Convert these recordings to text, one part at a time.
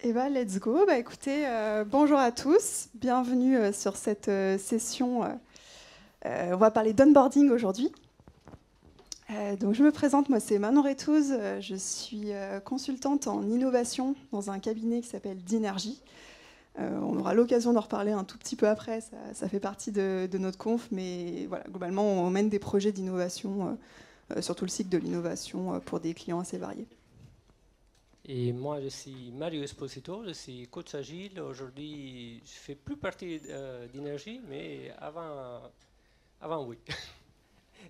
Eh ben, let's go. Bah, écoutez, bonjour à tous. Bienvenue sur cette session. On va parler d'onboarding aujourd'hui. Donc, je me présente, moi c'est Manon Retouze. Je suis consultante en innovation dans un cabinet qui s'appelle Dinergy. On aura l'occasion d'en reparler un tout petit peu après. Ça fait partie de notre conf, mais voilà, globalement, on mène des projets d'innovation sur tout le cycle de l'innovation pour des clients assez variés. Et moi, je suis Mario Esposito, je suis coach agile. Aujourd'hui, je fais plus partie d'Énergie, mais avant oui.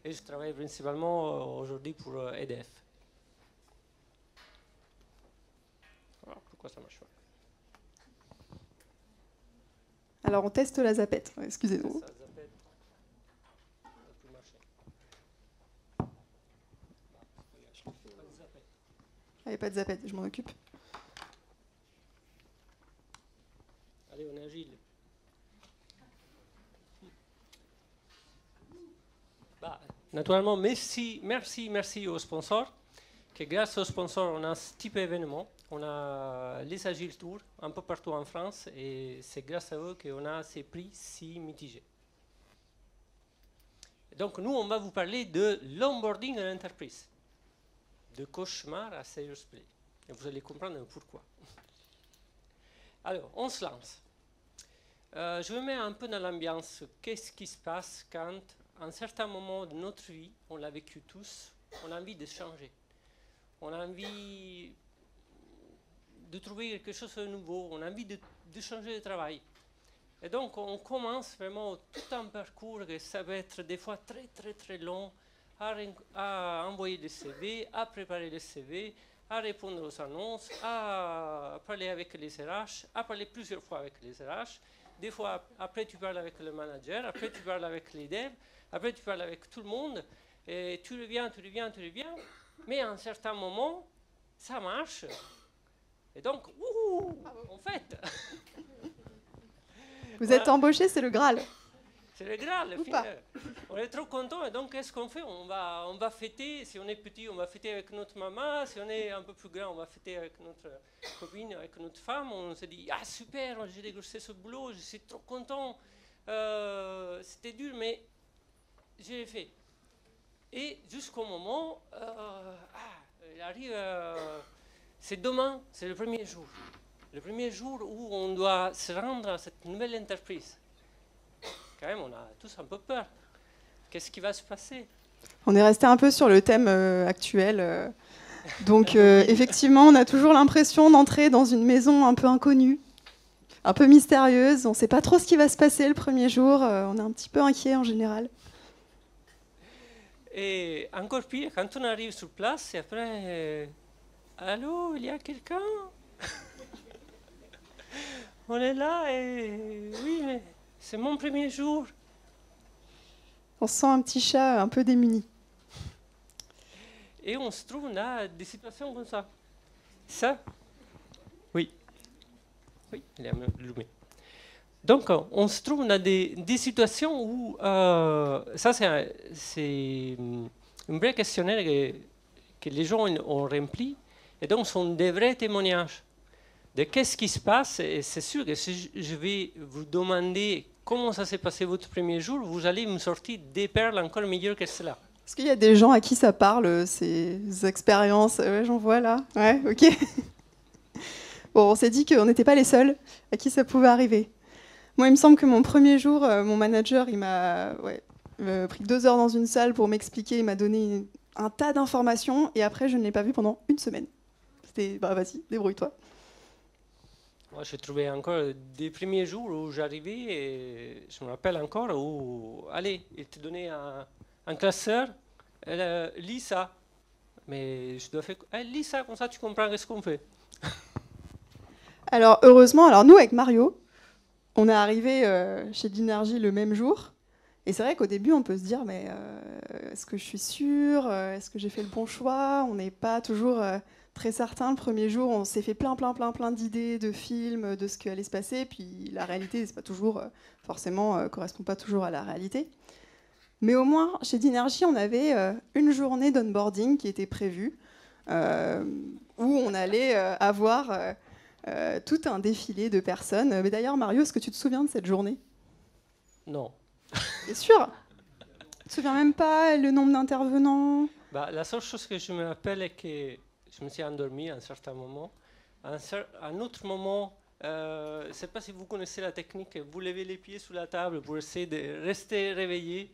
Et je travaille principalement aujourd'hui pour EDF. Voilà pourquoi ça marche pas. Alors, on teste la zapette. Excusez-nous. Ça s'appelle. Ça peut marcher. Il n'y a pas de zapette, je m'en occupe. Allez, on est agile. Bah, naturellement, merci aux sponsors. Que grâce aux sponsors, on a ce type d'événement. On a les Agile Tours un peu partout en France et c'est grâce à eux qu'on a ces prix si mitigés. Donc nous, on va vous parler de l'onboarding de l'entreprise. De cauchemar à serious play. Et vous allez comprendre pourquoi. Alors, on se lance. Je me mets un peu dans l'ambiance. Qu'est-ce qui se passe quand, à un certain moment de notre vie, on l'a vécu tous, on a envie de changer. On a envie de trouver quelque chose de nouveau, on a envie de changer de travail. Et donc on commence vraiment tout un parcours que ça va être des fois très très très long à envoyer des CV, à préparer les CV, à répondre aux annonces, à parler avec les RH, à parler plusieurs fois avec les RH. Des fois, après tu parles avec le manager, après tu parles avec les devs, après tu parles avec tout le monde, et tu reviens, mais à un certain moment, ça marche. Et donc, en fait... Vous êtes embauché, c'est le Graal. C'est le Graal, on est trop content et donc qu'est-ce qu'on fait? On va fêter, si on est petit, on va fêter avec notre maman, si on est un peu plus grand, on va fêter avec notre copine, avec notre femme, on se dit, ah super, j'ai décroché ce boulot, je suis trop content, c'était dur, mais je l'ai fait. Et jusqu'au moment, il arrive, c'est demain, c'est le premier jour. Le premier jour où on doit se rendre à cette nouvelle entreprise. Quand même, on a tous un peu peur. Qu'est-ce qui va se passer? On est resté un peu sur le thème actuel. Donc, effectivement, on a toujours l'impression d'entrer dans une maison un peu inconnue, un peu mystérieuse. On ne sait pas trop ce qui va se passer le premier jour. On est un petit peu inquiet en général. Et encore pire, quand on arrive sur place, et après, allô, il y a quelqu'un? On est là et oui, mais c'est mon premier jour. On se sent un petit chat un peu démuni. Et on se trouve dans des situations comme ça. Ça? Oui. Oui, il est allumé. Donc, on se trouve dans des situations où... ça, c'est un vrai questionnaire que les gens ont rempli. Et donc, ce sont des vrais témoignages de qu'est-ce qui se passe. Et c'est sûr que si je vais vous demander comment ça s'est passé votre premier jour, vous allez me sortir des perles encore meilleures que cela. Est-ce qu'il y a des gens à qui ça parle, ces expériences? Ouais, j'en vois là. Ouais, ok. Bon, on s'est dit qu'on n'était pas les seuls à qui ça pouvait arriver. Moi, il me semble que mon premier jour, mon manager, il m'a pris 2 heures dans une salle pour m'expliquer. Il m'a donné un tas d'informations et après, je ne l'ai pas vu pendant 1 semaine. C'était, bah vas-y, débrouille-toi. Moi, j'ai trouvé encore des premiers jours où j'arrivais et je me rappelle encore où, allez, il te donnait un classeur, lis ça. Mais je dois faire, lis ça, comme ça tu comprends ce qu'on fait. Alors, heureusement, nous, avec Mario, on est arrivé chez Dinergy le même jour. Et c'est vrai qu'au début, on peut se dire, mais est-ce que je suis sûre? Est-ce que j'ai fait le bon choix? On n'est pas toujours très certain. Le premier jour, on s'est fait plein d'idées, de films, de ce qui allait se passer. Puis la réalité, c'est pas toujours, forcément, correspond pas toujours à la réalité. Mais au moins, chez Dinergy, on avait une journée d'onboarding qui était prévue, où on allait avoir tout un défilé de personnes. Mais d'ailleurs, Mario, est-ce que tu te souviens de cette journée? Non. T'es sûr? Tu te souviens même pas le nombre d'intervenants? Bah, la seule chose que je me rappelle est que je me suis endormi à un certain moment. À un autre moment, je ne sais pas si vous connaissez la technique, vous levez les pieds sous la table pour essayer de rester réveillé.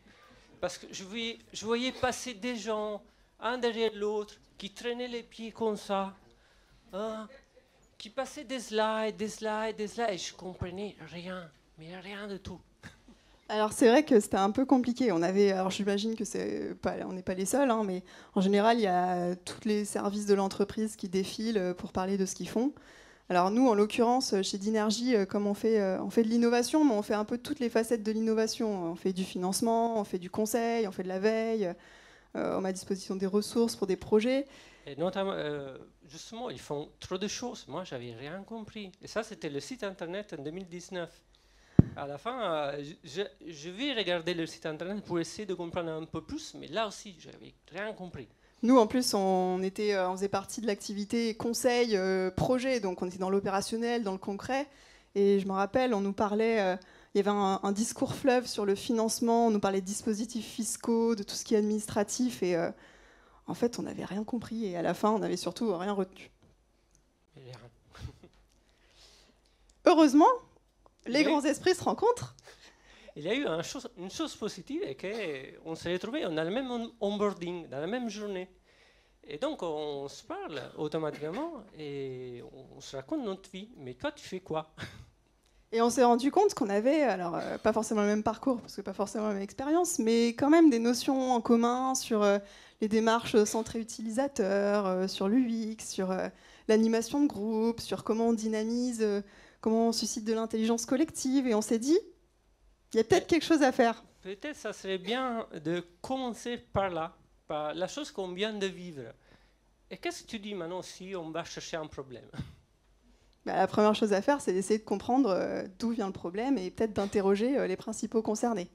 Parce que je voyais passer des gens, un derrière l'autre, qui traînaient les pieds comme ça, hein, qui passaient des slides, des slides, des slides, et je comprenais rien, mais rien de tout. Alors c'est vrai que c'était un peu compliqué. Alors j'imagine que on n'est pas les seuls, hein, mais en général il y a tous les services de l'entreprise qui défilent pour parler de ce qu'ils font. Alors nous, en l'occurrence, chez Dinergy, comme on fait de l'innovation, mais on fait un peu toutes les facettes de l'innovation. On fait du financement, on fait du conseil, on fait de la veille, on met à disposition des ressources pour des projets. Et notamment, justement, ils font trop de choses. Moi, j'avais rien compris. Et ça, c'était le site internet en 2019. À la fin, je vais regarder le site internet pour essayer de comprendre un peu plus, mais là aussi, j'avais rien compris. Nous, en plus, on faisait partie de l'activité conseil, projet, donc on était dans l'opérationnel, dans le concret. Et je me rappelle, on nous parlait, il y avait un discours fleuve sur le financement, on nous parlait de dispositifs fiscaux, de tout ce qui est administratif, et en fait, on n'avait rien compris, et à la fin, on n'avait surtout rien retenu. Rien. Heureusement, les grands esprits se rencontrent. Il y a eu une chose positive, et qu'on s'est retrouvés, on a le même onboarding, dans la même journée. Et donc, on se parle automatiquement, et on se raconte notre vie. Mais toi, tu fais quoi? Et on s'est rendu compte qu'on avait, alors pas forcément le même parcours, parce que pas forcément la même expérience, mais quand même des notions en commun sur les démarches centrées utilisateurs, sur l'UX, sur l'animation de groupe, sur comment on dynamise, comment on suscite de l'intelligence collective. Et on s'est dit, il y a peut-être quelque chose à faire. Peut-être ça serait bien de commencer par là, par la chose qu'on vient de vivre. Et qu'est-ce que tu dis maintenant si on va chercher un problème? La première chose à faire, c'est d'essayer de comprendre d'où vient le problème et peut-être d'interroger les principaux concernés.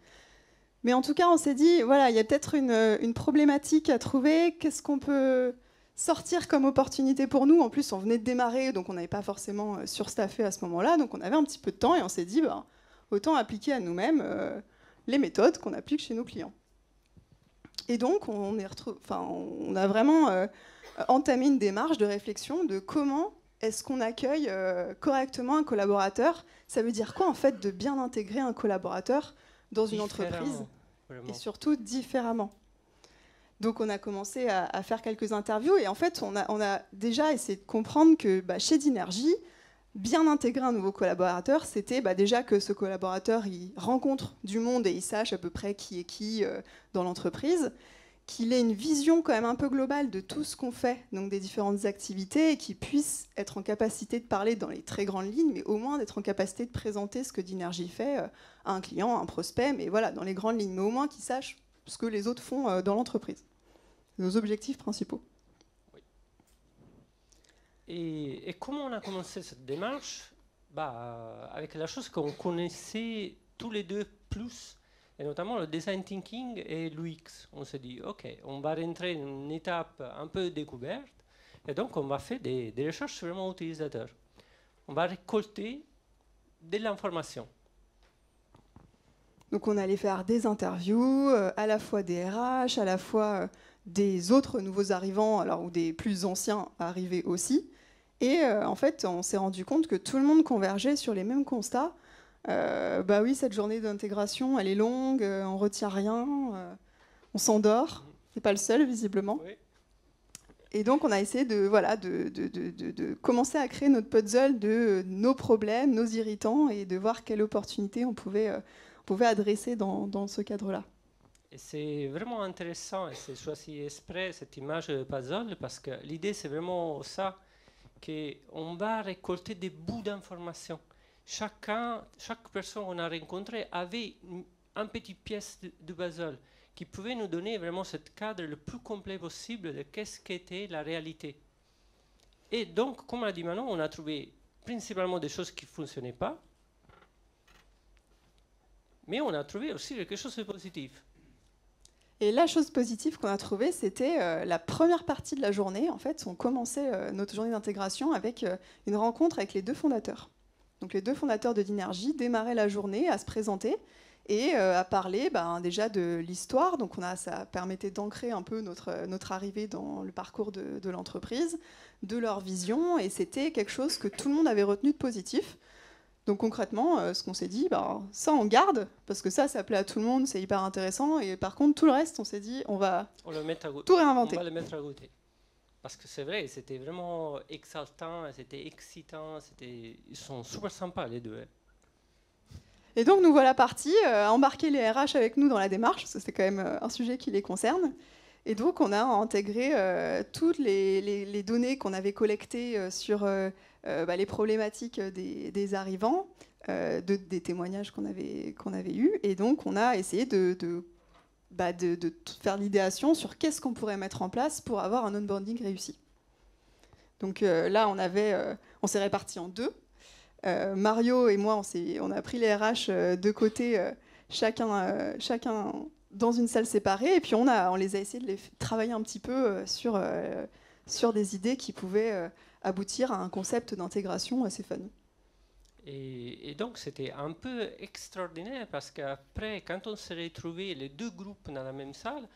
Mais en tout cas, on s'est dit, voilà, il y a peut-être une problématique à trouver. Qu'est-ce qu'on peut sortir comme opportunité pour nous? En plus, on venait de démarrer, donc on n'avait pas forcément surstaffé à ce moment-là. Donc on avait un petit peu de temps et on s'est dit, autant appliquer à nous-mêmes les méthodes qu'on applique chez nos clients. Et donc, on a vraiment entamé une démarche de réflexion de comment est-ce qu'on accueille correctement un collaborateur. Ça veut dire quoi, en fait, de bien intégrer un collaborateur dans une entreprise, vraiment. et surtout différemment. Donc, on a commencé à faire quelques interviews et en fait, on a déjà essayé de comprendre que chez Dinergy, bien intégrer un nouveau collaborateur, c'était déjà que ce collaborateur il rencontre du monde et il sache à peu près qui est qui dans l'entreprise, qu'il ait une vision quand même un peu globale de tout ce qu'on fait, donc des différentes activités, et qu'il puisse être en capacité de parler dans les très grandes lignes, mais au moins d'être en capacité de présenter ce que Dinergy fait à un client, à un prospect, mais voilà, dans les grandes lignes, mais au moins qu'il sache ce que les autres font dans l'entreprise. Nos objectifs principaux. Oui. Et comment on a commencé cette démarche? Avec la chose qu'on connaissait tous les deux plus, et notamment le design thinking et l'UX. On s'est dit, OK, on va rentrer dans une étape un peu découverte, et donc on va faire des recherches vraiment utilisateurs. On va récolter de l'information. Donc on allait faire des interviews, à la fois des RH, à la fois des autres nouveaux arrivants, alors, ou des plus anciens arrivés aussi. Et en fait, on s'est rendu compte que tout le monde convergeait sur les mêmes constats. Oui, cette journée d'intégration, elle est longue, on retient rien, on s'endort. C'est pas le seul, visiblement. Oui. Et donc, on a essayé de commencer à créer notre puzzle de nos problèmes, nos irritants, et de voir quelle opportunité on pouvait adresser dans ce cadre-là. Et c'est vraiment intéressant, et c'est choisi exprès cette image de puzzle, parce que l'idée, c'est vraiment ça, qu'on va récolter des bouts d'informations. Chaque personne qu'on a rencontrée avait une petite pièce de puzzle qui pouvait nous donner vraiment ce cadre le plus complet possible de qu'est-ce qu'était la réalité. Et donc, comme on a dit maintenant, on a trouvé principalement des choses qui ne fonctionnaient pas, mais on a trouvé aussi quelque chose de positif. Et la chose positive qu'on a trouvée, c'était la première partie de la journée. En fait, on commençait notre journée d'intégration avec une rencontre avec les deux fondateurs. Donc les deux fondateurs de Dinergy démarraient la journée à se présenter et à parler déjà de l'histoire. Donc ça permettait d'ancrer un peu notre arrivée dans le parcours de l'entreprise, de leur vision, et c'était quelque chose que tout le monde avait retenu de positif. Donc concrètement, ce qu'on s'est dit, ça on garde, parce que ça plaît à tout le monde, c'est hyper intéressant, et par contre tout le reste, on s'est dit, on va tout réinventer. On va le mettre à côté. Parce que c'est vrai, c'était vraiment exaltant, c'était excitant, ils sont super sympas les deux. Et donc nous voilà partis à embarquer les RH avec nous dans la démarche, parce que c'est quand même un sujet qui les concerne. Et donc on a intégré toutes les données qu'on avait collectées sur les problématiques des arrivants, des témoignages qu'on avait eus. Et donc on a essayé de faire l'idéation sur qu'est-ce qu'on pourrait mettre en place pour avoir un onboarding réussi. Donc là, on s'est répartis en deux. Mario et moi, on a pris les RH de côté, chacun dans une salle séparée, et puis on les a essayé de les travailler un petit peu sur des idées qui pouvaient aboutir à un concept d'intégration assez fun. Et donc c'était un peu extraordinaire parce qu'après, quand on s'est retrouvés les deux groupes dans la même salle,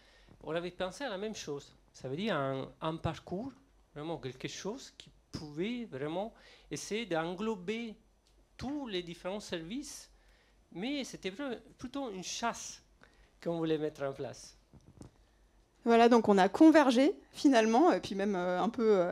on avait pensé à la même chose. Ça veut dire un parcours, vraiment quelque chose qui pouvait vraiment essayer d'englober tous les différents services, mais c'était plutôt une chasse qu'on voulait mettre en place. Voilà, donc on a convergé finalement, et puis même un peu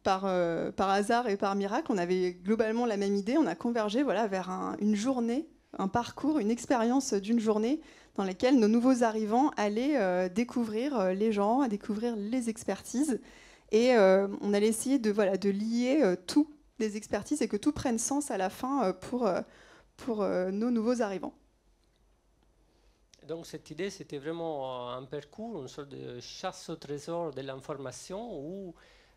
par hasard et par miracle, on avait globalement la même idée, on a convergé vers une journée, un parcours, une expérience d'une journée dans laquelle nos nouveaux arrivants allaient découvrir les gens, à découvrir les expertises, et on allait essayer de lier tout les expertises et que tout prenne sens à la fin pour nos nouveaux arrivants. Donc cette idée, c'était vraiment un parcours, une sorte de chasse au trésor de l'information où,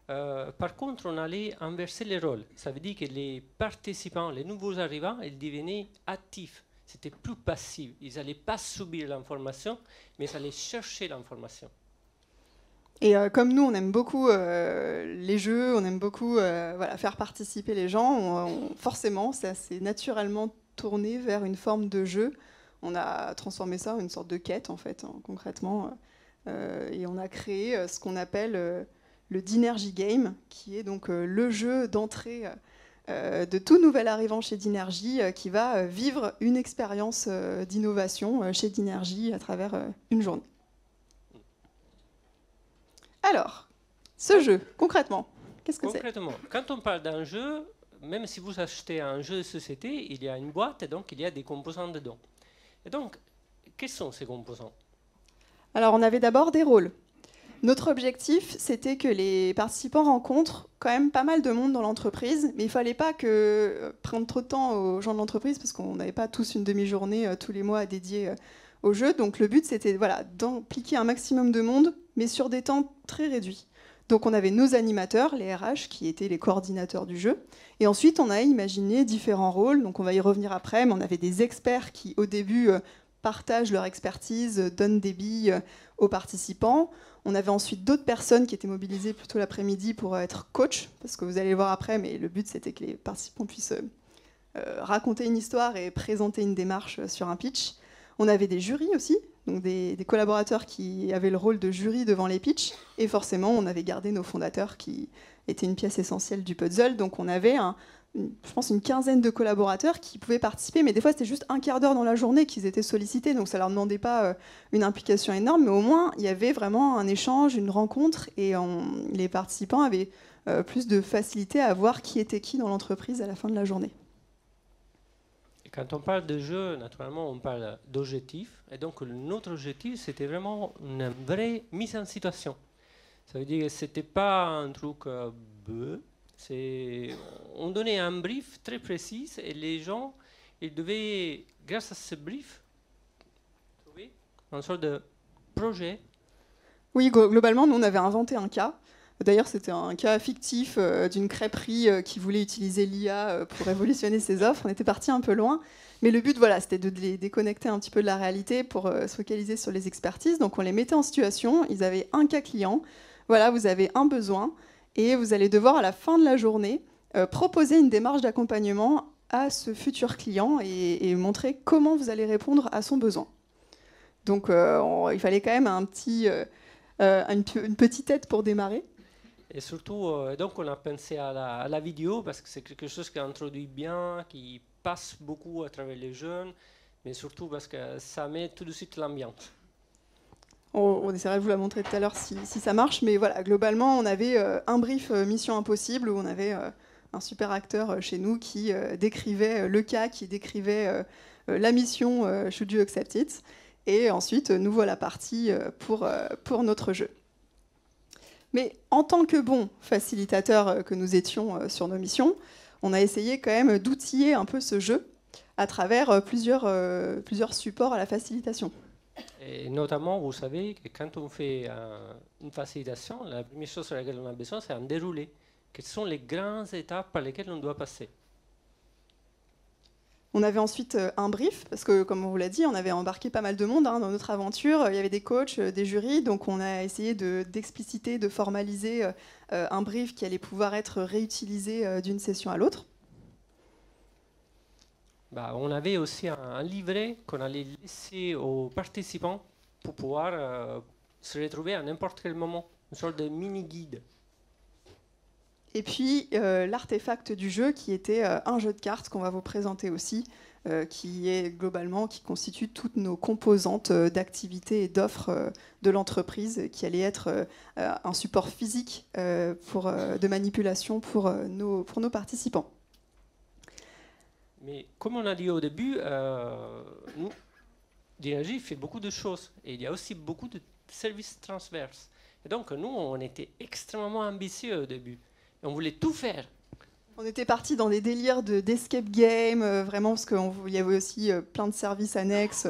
par contre, on allait inverser les rôles. Ça veut dire que les participants, les nouveaux arrivants, ils devenaient actifs. C'était plus passif. Ils n'allaient pas subir l'information, mais ils allaient chercher l'information. Et comme nous, on aime beaucoup les jeux, on aime beaucoup faire participer les gens, forcément, ça s'est naturellement tourné vers une forme de jeu. On a transformé ça en une sorte de quête, en fait, concrètement. Et on a créé ce qu'on appelle le Dinergy Game, qui est donc le jeu d'entrée de tout nouvel arrivant chez Dinergy qui va vivre une expérience d'innovation chez Dinergy à travers une journée. Alors, ce jeu, concrètement, qu'est-ce que c'est ? Concrètement, quand on parle d'un jeu, même si vous achetez un jeu de société, il y a une boîte et donc il y a des composants dedans. Et donc, quels sont ces composants ? Alors, on avait d'abord des rôles. Notre objectif, c'était que les participants rencontrent quand même pas mal de monde dans l'entreprise, mais il ne fallait pas prendre trop de temps aux gens de l'entreprise, parce qu'on n'avait pas tous une demi-journée tous les mois à dédier au jeu. Donc le but, c'était d'impliquer un maximum de monde, mais sur des temps très réduits. Donc on avait nos animateurs, les RH, qui étaient les coordinateurs du jeu. Et ensuite, on a imaginé différents rôles. Donc on va y revenir après, mais on avait des experts qui, au début, partagent leur expertise, donnent des billes aux participants. On avait ensuite d'autres personnes qui étaient mobilisées plutôt l'après-midi pour être coach, parce que vous allez le voir après, mais le but, c'était que les participants puissent raconter une histoire et présenter une démarche sur un pitch. On avait des jurys aussi, donc des collaborateurs qui avaient le rôle de jury devant les pitchs. Et forcément, on avait gardé nos fondateurs qui étaient une pièce essentielle du puzzle. Donc on avait, je pense, une quinzaine de collaborateurs qui pouvaient participer. Mais des fois, c'était juste un quart d'heure dans la journée qu'ils étaient sollicités. Donc ça ne leur demandait pas une implication énorme. Mais au moins, il y avait vraiment un échange, une rencontre. Et les participants avaient plus de facilité à voir qui était qui dans l'entreprise à la fin de la journée. Quand on parle de jeu, naturellement, on parle d'objectifs. Et donc, notre objectif, c'était vraiment une vraie mise en situation. Ça veut dire que ce n'était pas un truc on donnait un brief très précis et les gens, ils devaient, grâce à ce brief, trouver une sorte de projet. Oui, globalement, nous, on avait inventé un cas. D'ailleurs, c'était un cas fictif d'une crêperie qui voulait utiliser l'IA pour révolutionner ses offres. On était parti un peu loin. Mais le but, voilà, c'était de les déconnecter un petit peu de la réalité pour se focaliser sur les expertises. Donc, on les mettait en situation. Ils avaient un cas client. Voilà, vous avez un besoin. Et vous allez devoir, à la fin de la journée, proposer une démarche d'accompagnement à ce futur client et montrer comment vous allez répondre à son besoin. Donc, il fallait quand même une petite aide pour démarrer. Et surtout, donc on a pensé à la vidéo parce que c'est quelque chose qui introduit bien, qui passe beaucoup à travers les jeunes, mais surtout parce que ça met tout de suite l'ambiance. On essaiera de vous la montrer tout à l'heure si ça marche, mais voilà, globalement, on avait un brief Mission Impossible où on avait un super acteur chez nous qui décrivait le cas, qui décrivait la mission Should You Accept It, et ensuite nous voilà partis pour notre jeu. Mais en tant que bons facilitateurs que nous étions sur nos missions, on a essayé quand même d'outiller un peu ce jeu à travers plusieurs supports à la facilitation. Et notamment, vous savez que quand on fait une facilitation, la première chose sur laquelle on a besoin, c'est un déroulé. Quelles sont les grandes étapes par lesquelles on doit passer? On avait ensuite un brief, parce que comme on vous l'a dit, on avait embarqué pas mal de monde dans notre aventure. Il y avait des coachs, des jurys, donc on a essayé d'expliciter, de formaliser un brief qui allait pouvoir être réutilisé d'une session à l'autre. On avait aussi un livret qu'on allait laisser aux participants pour pouvoir se retrouver à n'importe quel moment, une sorte de mini-guide. Et puis l'artefact du jeu qui était un jeu de cartes qu'on va vous présenter aussi, qui constitue toutes nos composantes d'activités et d'offres de l'entreprise, qui allait être un support physique de manipulation pour nos participants. Mais comme on a dit au début, nous, Dynergy fait beaucoup de choses et il y a aussi beaucoup de services transverses. Et donc nous, on était extrêmement ambitieux au début. Et on voulait tout faire. On était parti dans des délires d'escape game, vraiment, parce qu'il y avait aussi plein de services annexes.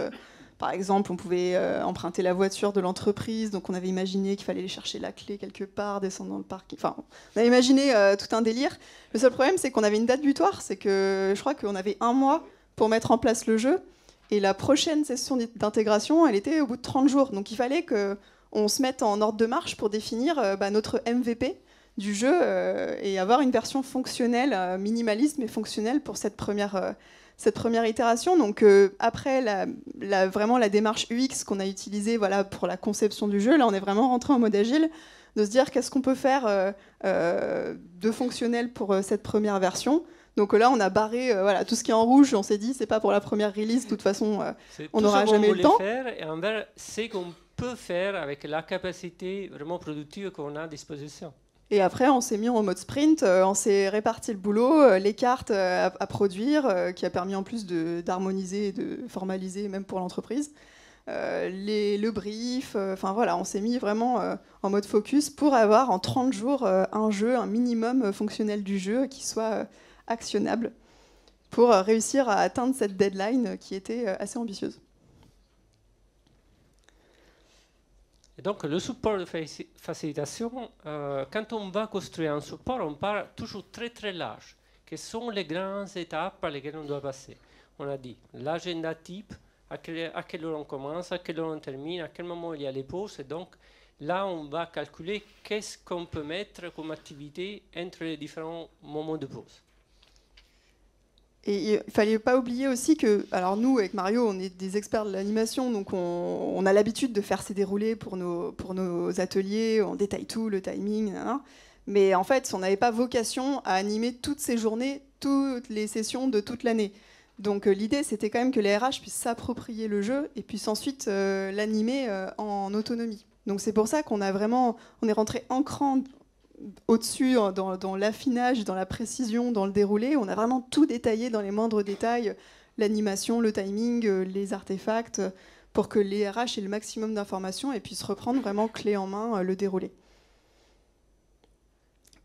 Par exemple, on pouvait emprunter la voiture de l'entreprise, donc on avait imaginé qu'il fallait aller chercher la clé quelque part, descendre dans le parking. Enfin, on avait imaginé tout un délire. Le seul problème, c'est qu'on avait une date butoir, c'est que je crois qu'on avait 1 mois pour mettre en place le jeu, et la prochaine session d'intégration, elle était au bout de 30 jours. Donc il fallait qu'on se mette en ordre de marche pour définir notre MVP du jeu et avoir une version fonctionnelle, minimaliste mais fonctionnelle pour cette première itération. Donc après vraiment la démarche UX qu'on a utilisée pour la conception du jeu, là on est vraiment rentré en mode agile, de se dire qu'est-ce qu'on peut faire de fonctionnel pour cette première version. Donc là on a barré tout ce qui est en rouge, on s'est dit c'est pas pour la première release, de toute façon on n'aura jamais le temps. Et envers ce qu'on peut faire avec la capacité vraiment productive qu'on a à disposition. Et après, on s'est mis en mode sprint, on s'est réparti le boulot, les cartes à produire, qui a permis en plus d'harmoniser et de formaliser, même pour l'entreprise, le brief, on s'est mis vraiment en mode focus pour avoir en 30 jours un minimum fonctionnel du jeu qui soit actionnable pour réussir à atteindre cette deadline qui était assez ambitieuse. Et donc le support de facilitation, quand on va construire un support, on part toujours très très large. Quelles sont les grandes étapes par lesquelles on doit passer? On a dit l'agenda type, à quelle heure on commence, à quelle heure on termine, à quel moment il y a les pauses. Et donc là, on va calculer qu'est-ce qu'on peut mettre comme activité entre les différents moments de pause. Et il ne fallait pas oublier aussi que, alors nous, avec Mario, on est des experts de l'animation, donc on a l'habitude de faire ces déroulés pour nos ateliers, on détaille tout, le timing, mais en fait, on n'avait pas vocation à animer toutes ces journées, toutes les sessions de toute l'année. Donc l'idée, c'était quand même que les RH puissent s'approprier le jeu et puissent ensuite l'animer en autonomie. Donc c'est pour ça on est rentré en cran au-dessus dans l'affinage, dans la précision, dans le déroulé. On a vraiment tout détaillé dans les moindres détails, l'animation, le timing, les artefacts, pour que les RH aient le maximum d'informations et puissent reprendre vraiment clé en main le déroulé.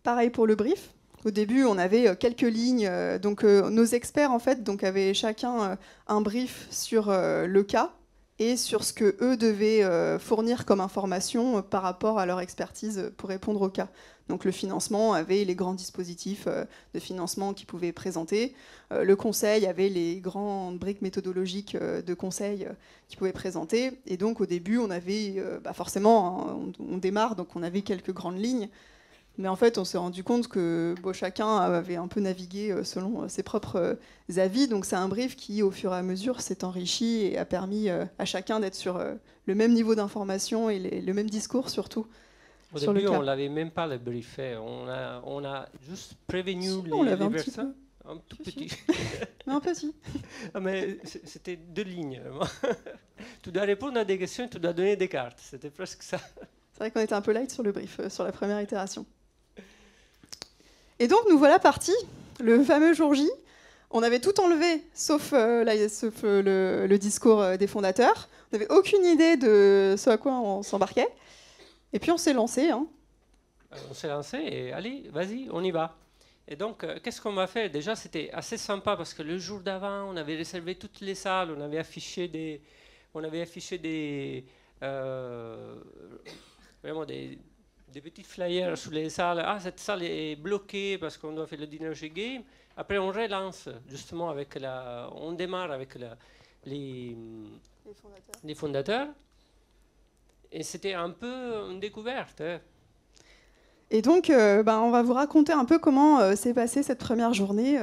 Pareil pour le brief. Au début, on avait quelques lignes. Nos experts, en fait, avaient chacun un brief sur le cas et sur ce que eux devaient fournir comme information par rapport à leur expertise pour répondre au cas. Donc le financement avait les grands dispositifs de financement qu'ils pouvaient présenter. Le conseil avait les grandes briques méthodologiques de conseil qu'ils pouvaient présenter. Et donc au début, on avait forcément, hein, on démarre, donc on avait quelques grandes lignes. Mais en fait, on s'est rendu compte que chacun avait un peu navigué selon ses propres avis. Donc c'est un brief qui, au fur et à mesure, s'est enrichi et a permis à chacun d'être sur le même niveau d'information et le même discours surtout. Au début, on l'avait même pas le brief. On a juste prévenu les personnes. Un tout petit. Un petit. Ah, mais c'était 2 lignes. Tu dois répondre à des questions, tu dois donner des cartes. C'était presque ça. C'est vrai qu'on était un peu light sur le brief, sur la première itération. Et donc, nous voilà partis, le fameux jour J. On avait tout enlevé, sauf le discours des fondateurs. On n'avait aucune idée de ce à quoi on s'embarquait. Et puis, on s'est lancé. Hein. On s'est lancé et allez, vas-y, on y va. Et donc, qu'est-ce qu'on va faire? Déjà, c'était assez sympa parce que le jour d'avant, on avait réservé toutes les salles, on avait affiché vraiment des petits flyers sur les salles. Ah, cette salle est bloquée parce qu'on doit faire le Dynergy Game. Après, on relance justement on démarre avec les fondateurs. Et c'était un peu une découverte. Hein. Et donc, on va vous raconter un peu comment s'est passée cette première journée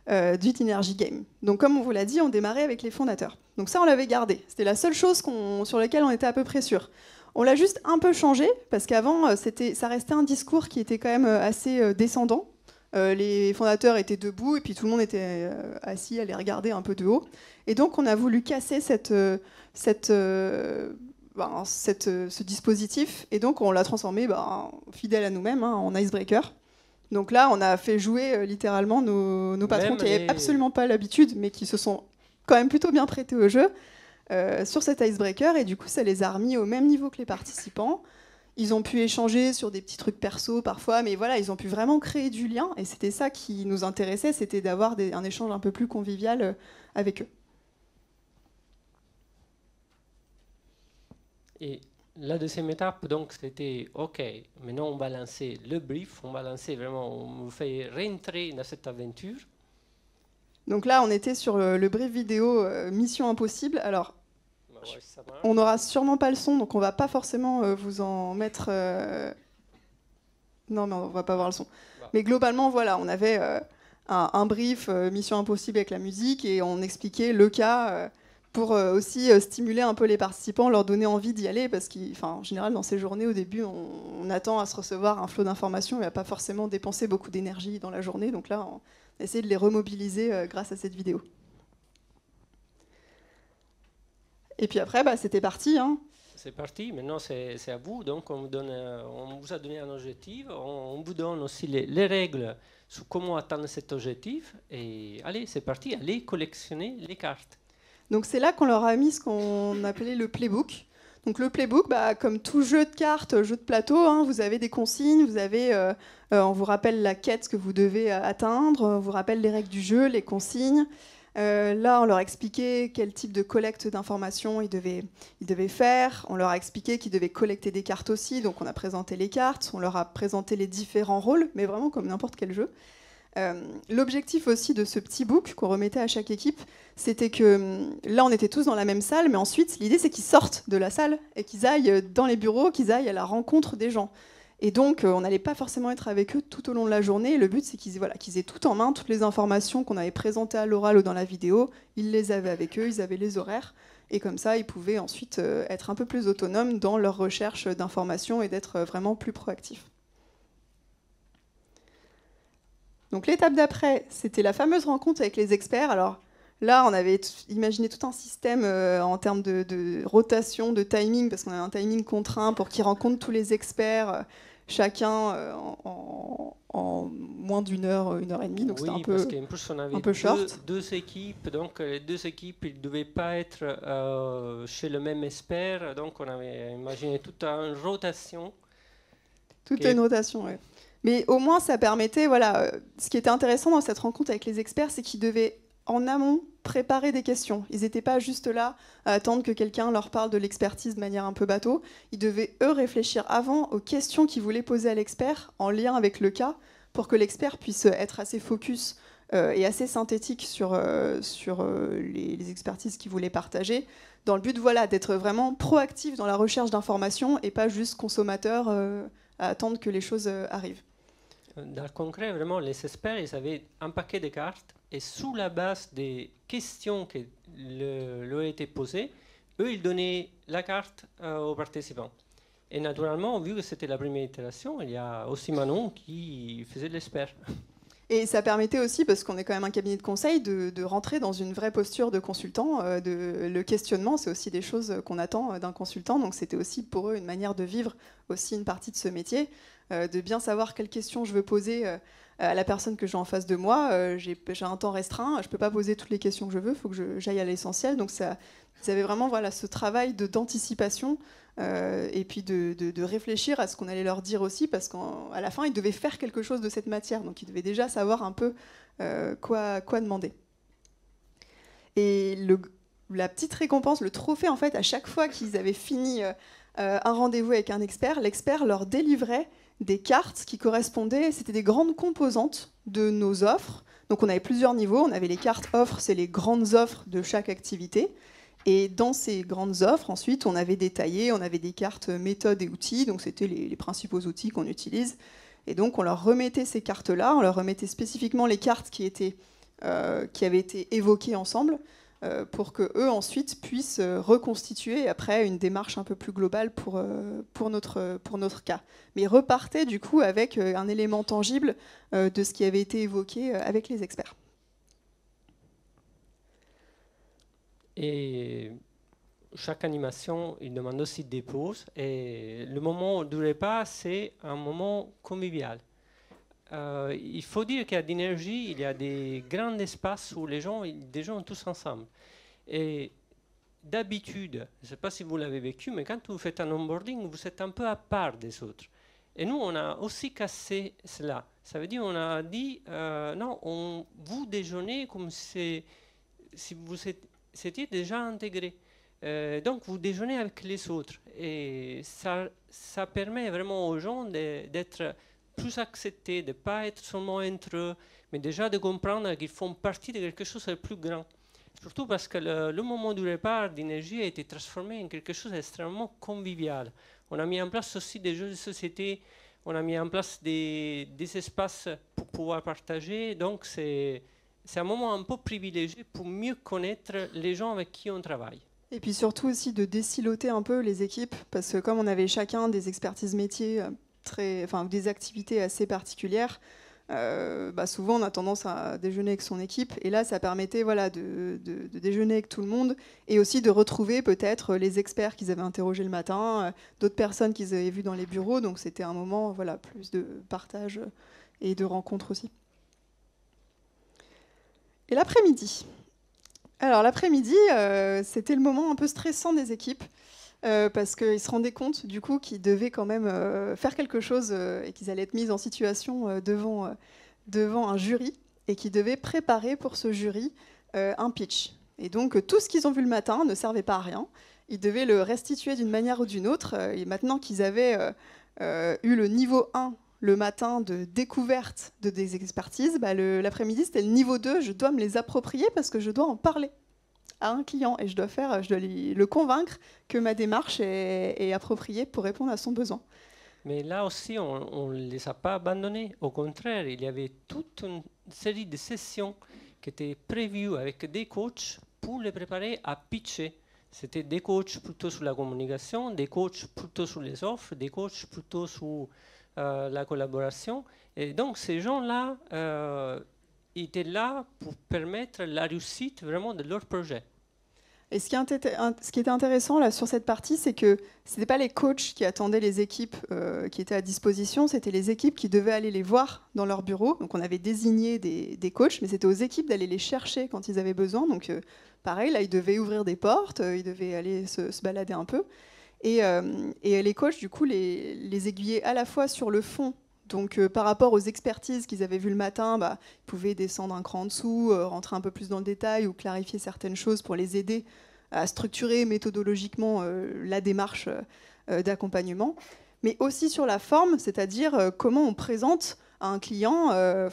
du Dynergy Game. Donc, comme on vous l'a dit, on démarrait avec les fondateurs. Donc ça, on l'avait gardé. C'était la seule chose sur laquelle on était à peu près sûr. On l'a juste un peu changé, parce qu'avant, ça restait un discours qui était quand même assez descendant. Les fondateurs étaient debout, et puis tout le monde était assis à les regarder un peu de haut. Et donc, on a voulu casser ce dispositif, et donc on l'a transformé fidèle à nous-mêmes, hein, en icebreaker. Donc là, on a fait jouer littéralement nos patrons qui n'avaient absolument pas l'habitude, mais qui se sont quand même plutôt bien prêtés au jeu. Sur cet icebreaker, et du coup ça les a remis au même niveau que les participants. Ils ont pu échanger sur des petits trucs perso parfois, mais voilà, ils ont pu vraiment créer du lien, et c'était ça qui nous intéressait, c'était d'avoir un échange un peu plus convivial avec eux. Et la deuxième étape, donc, c'était OK, maintenant on va lancer le brief, on vous fait rentrer dans cette aventure. Donc là, on était sur le brief vidéo Mission Impossible. Alors, on n'aura sûrement pas le son, donc on va pas forcément vous en mettre... Non, mais on va pas voir le son. Mais globalement, voilà, on avait un brief Mission Impossible avec la musique, et on expliquait le cas pour aussi stimuler un peu les participants, leur donner envie d'y aller, parce qu'en général, dans ces journées, au début, on attend à se recevoir un flot d'informations et à pas forcément dépenser beaucoup d'énergie dans la journée. Donc là, on a essayé de les remobiliser grâce à cette vidéo. Et puis après, c'était parti. Hein. C'est parti, maintenant c'est à vous. Donc on vous a donné un objectif, on vous donne aussi les règles sur comment atteindre cet objectif. Et allez, c'est parti, allez collectionner les cartes. Donc c'est là qu'on leur a mis ce qu'on appelait le playbook. Donc le playbook, comme tout jeu de cartes, jeu de plateau, hein, vous avez des consignes, on vous rappelle la quête que vous devez atteindre, on vous rappelle les règles du jeu, les consignes. Là, on leur a expliqué quel type de collecte d'informations ils devaient faire. On leur a expliqué qu'ils devaient collecter des cartes aussi. Donc, on a présenté les cartes, on leur a présenté les différents rôles, mais vraiment comme n'importe quel jeu. L'objectif aussi de ce petit book qu'on remettait à chaque équipe, c'était que là, on était tous dans la même salle, mais ensuite, l'idée, c'est qu'ils sortent de la salle et qu'ils aillent dans les bureaux, qu'ils aillent à la rencontre des gens. Et donc, on n'allait pas forcément être avec eux tout au long de la journée. Le but, c'est qu'ils aient tout en main, toutes les informations qu'on avait présentées à l'oral ou dans la vidéo. Ils les avaient avec eux, ils avaient les horaires. Et comme ça, ils pouvaient ensuite être un peu plus autonomes dans leur recherche d'informations et d'être vraiment plus proactifs. Donc l'étape d'après, c'était la fameuse rencontre avec les experts. Alors là, on avait imaginé tout un système en termes de rotation, de timing, parce qu'on avait un timing contraint pour qu'ils rencontrent tous les experts, chacun en moins d'une heure, 1h30. Donc oui, c'était parce qu'en plus, on avait short. Deux équipes. Donc les deux équipes, ils ne devaient pas être chez le même expert. Donc on avait imaginé toute une rotation. Toute une rotation, oui. Mais au moins, ça permettait, ce qui était intéressant dans cette rencontre avec les experts, c'est qu'ils devaient en amont, préparer des questions. Ils n'étaient pas juste là à attendre que quelqu'un leur parle de l'expertise de manière un peu bateau. Ils devaient, eux, réfléchir avant aux questions qu'ils voulaient poser à l'expert en lien avec le cas pour que l'expert puisse être assez focus et assez synthétique sur les expertises qu'ils voulaient partager, dans le but d'être vraiment proactif dans la recherche d'informations et pas juste consommateur à attendre que les choses arrivent. Dans le concret, vraiment, les experts, ils avaient un paquet de cartes et sous la base des questions qui leur étaient posées, eux, ils donnaient la carte aux participants. Et naturellement, vu que c'était la première itération, il y a aussi Manon qui faisait l'expert. Et ça permettait aussi, parce qu'on est quand même un cabinet de conseil, de rentrer dans une vraie posture de consultant. Le questionnement, c'est aussi des choses qu'on attend d'un consultant. Donc c'était aussi pour eux une manière de vivre aussi une partie de ce métier, de bien savoir quelles questions je veux poser à la personne que j'ai en face de moi. J'ai un temps restreint, je ne peux pas poser toutes les questions que je veux, il faut que j'aille à l'essentiel. Donc ça, ils avaient vraiment ce travail d'anticipation et puis de réfléchir à ce qu'on allait leur dire aussi, parce qu'à la fin, ils devaient faire quelque chose de cette matière. Donc ils devaient déjà savoir un peu quoi demander. Et la petite récompense, le trophée, en fait, à chaque fois qu'ils avaient fini un rendez-vous avec un expert, l'expert leur délivrait des cartes qui correspondaient, c'était des grandes composantes de nos offres. Donc on avait plusieurs niveaux, on avait les cartes offres, c'est les grandes offres de chaque activité. Et dans ces grandes offres, ensuite, on avait détaillé, on avait des cartes méthodes et outils, donc c'était les principaux outils qu'on utilise. Et donc on leur remettait ces cartes-là, on leur remettait spécifiquement les cartes qui avaient été évoquées ensemble, pour qu'eux ensuite puissent reconstituer après une démarche un peu plus globale pour notre cas. Mais ils repartaient du coup avec un élément tangible de ce qui avait été évoqué avec les experts. Et chaque animation, il demande aussi des pauses. Et le moment du repas, c'est un moment convivial. Il faut dire qu'à Dynergy, il y a des grands espaces où les gens déjeunent tous ensemble. Et d'habitude, je ne sais pas si vous l'avez vécu, mais quand vous faites un onboarding, vous êtes un peu à part des autres. Et nous, on a aussi cassé cela. Ça veut dire qu'on a dit, non, vous déjeunez comme si vous étiez déjà intégré. Donc, vous déjeunez avec les autres. Et ça permet vraiment aux gens d'être plus acceptés, de ne pas être seulement entre eux, mais déjà de comprendre qu'ils font partie de quelque chose de plus grand. Surtout parce que le moment du repas d'énergie a été transformé en quelque chose d'extrêmement convivial. On a mis en place aussi des jeux de société, on a mis en place des espaces pour pouvoir partager. Donc c'est un moment un peu privilégié pour mieux connaître les gens avec qui on travaille. Et puis surtout aussi de désiloter un peu les équipes, parce que comme on avait chacun des expertises métiers, des activités assez particulières, souvent on a tendance à déjeuner avec son équipe, et là ça permettait de déjeuner avec tout le monde, et aussi de retrouver peut-être les experts qu'ils avaient interrogés le matin, d'autres personnes qu'ils avaient vues dans les bureaux, donc c'était un moment plus de partage et de rencontre aussi. Et l'après-midi. Alors l'après-midi, c'était le moment un peu stressant des équipes, parce qu'ils se rendaient compte du coup qu'ils devaient quand même faire quelque chose et qu'ils allaient être mis en situation devant un jury, et qu'ils devaient préparer pour ce jury un pitch. Et donc tout ce qu'ils ont vu le matin ne servait pas à rien. Ils devaient le restituer d'une manière ou d'une autre. Et maintenant qu'ils avaient eu le niveau 1 le matin de découverte des expertises, l'après-midi c'était le niveau 2, je dois me les approprier parce que je dois en parler à un client et je dois le convaincre que ma démarche est appropriée pour répondre à son besoin. Mais là aussi, on ne les a pas abandonnés. Au contraire, il y avait toute une série de sessions qui étaient prévues avec des coachs pour les préparer à pitcher. C'était des coachs plutôt sur la communication, des coachs plutôt sur les offres, des coachs plutôt sur la collaboration. Et donc, ces gens-là étaient là pour permettre la réussite vraiment de leur projet. Et ce qui était intéressant là, sur cette partie, c'est que ce n'étaient pas les coachs qui attendaient les équipes qui étaient à disposition, c'était les équipes qui devaient aller les voir dans leur bureau. Donc on avait désigné des coachs, mais c'était aux équipes d'aller les chercher quand ils avaient besoin. Donc pareil, là, ils devaient ouvrir des portes, ils devaient aller se balader un peu. Et les coachs, du coup, les aiguillaient à la fois sur le fond Donc par rapport aux expertises qu'ils avaient vues le matin, ils pouvaient descendre un cran en dessous, rentrer un peu plus dans le détail ou clarifier certaines choses pour les aider à structurer méthodologiquement la démarche d'accompagnement. Mais aussi sur la forme, c'est-à-dire comment on présente à un client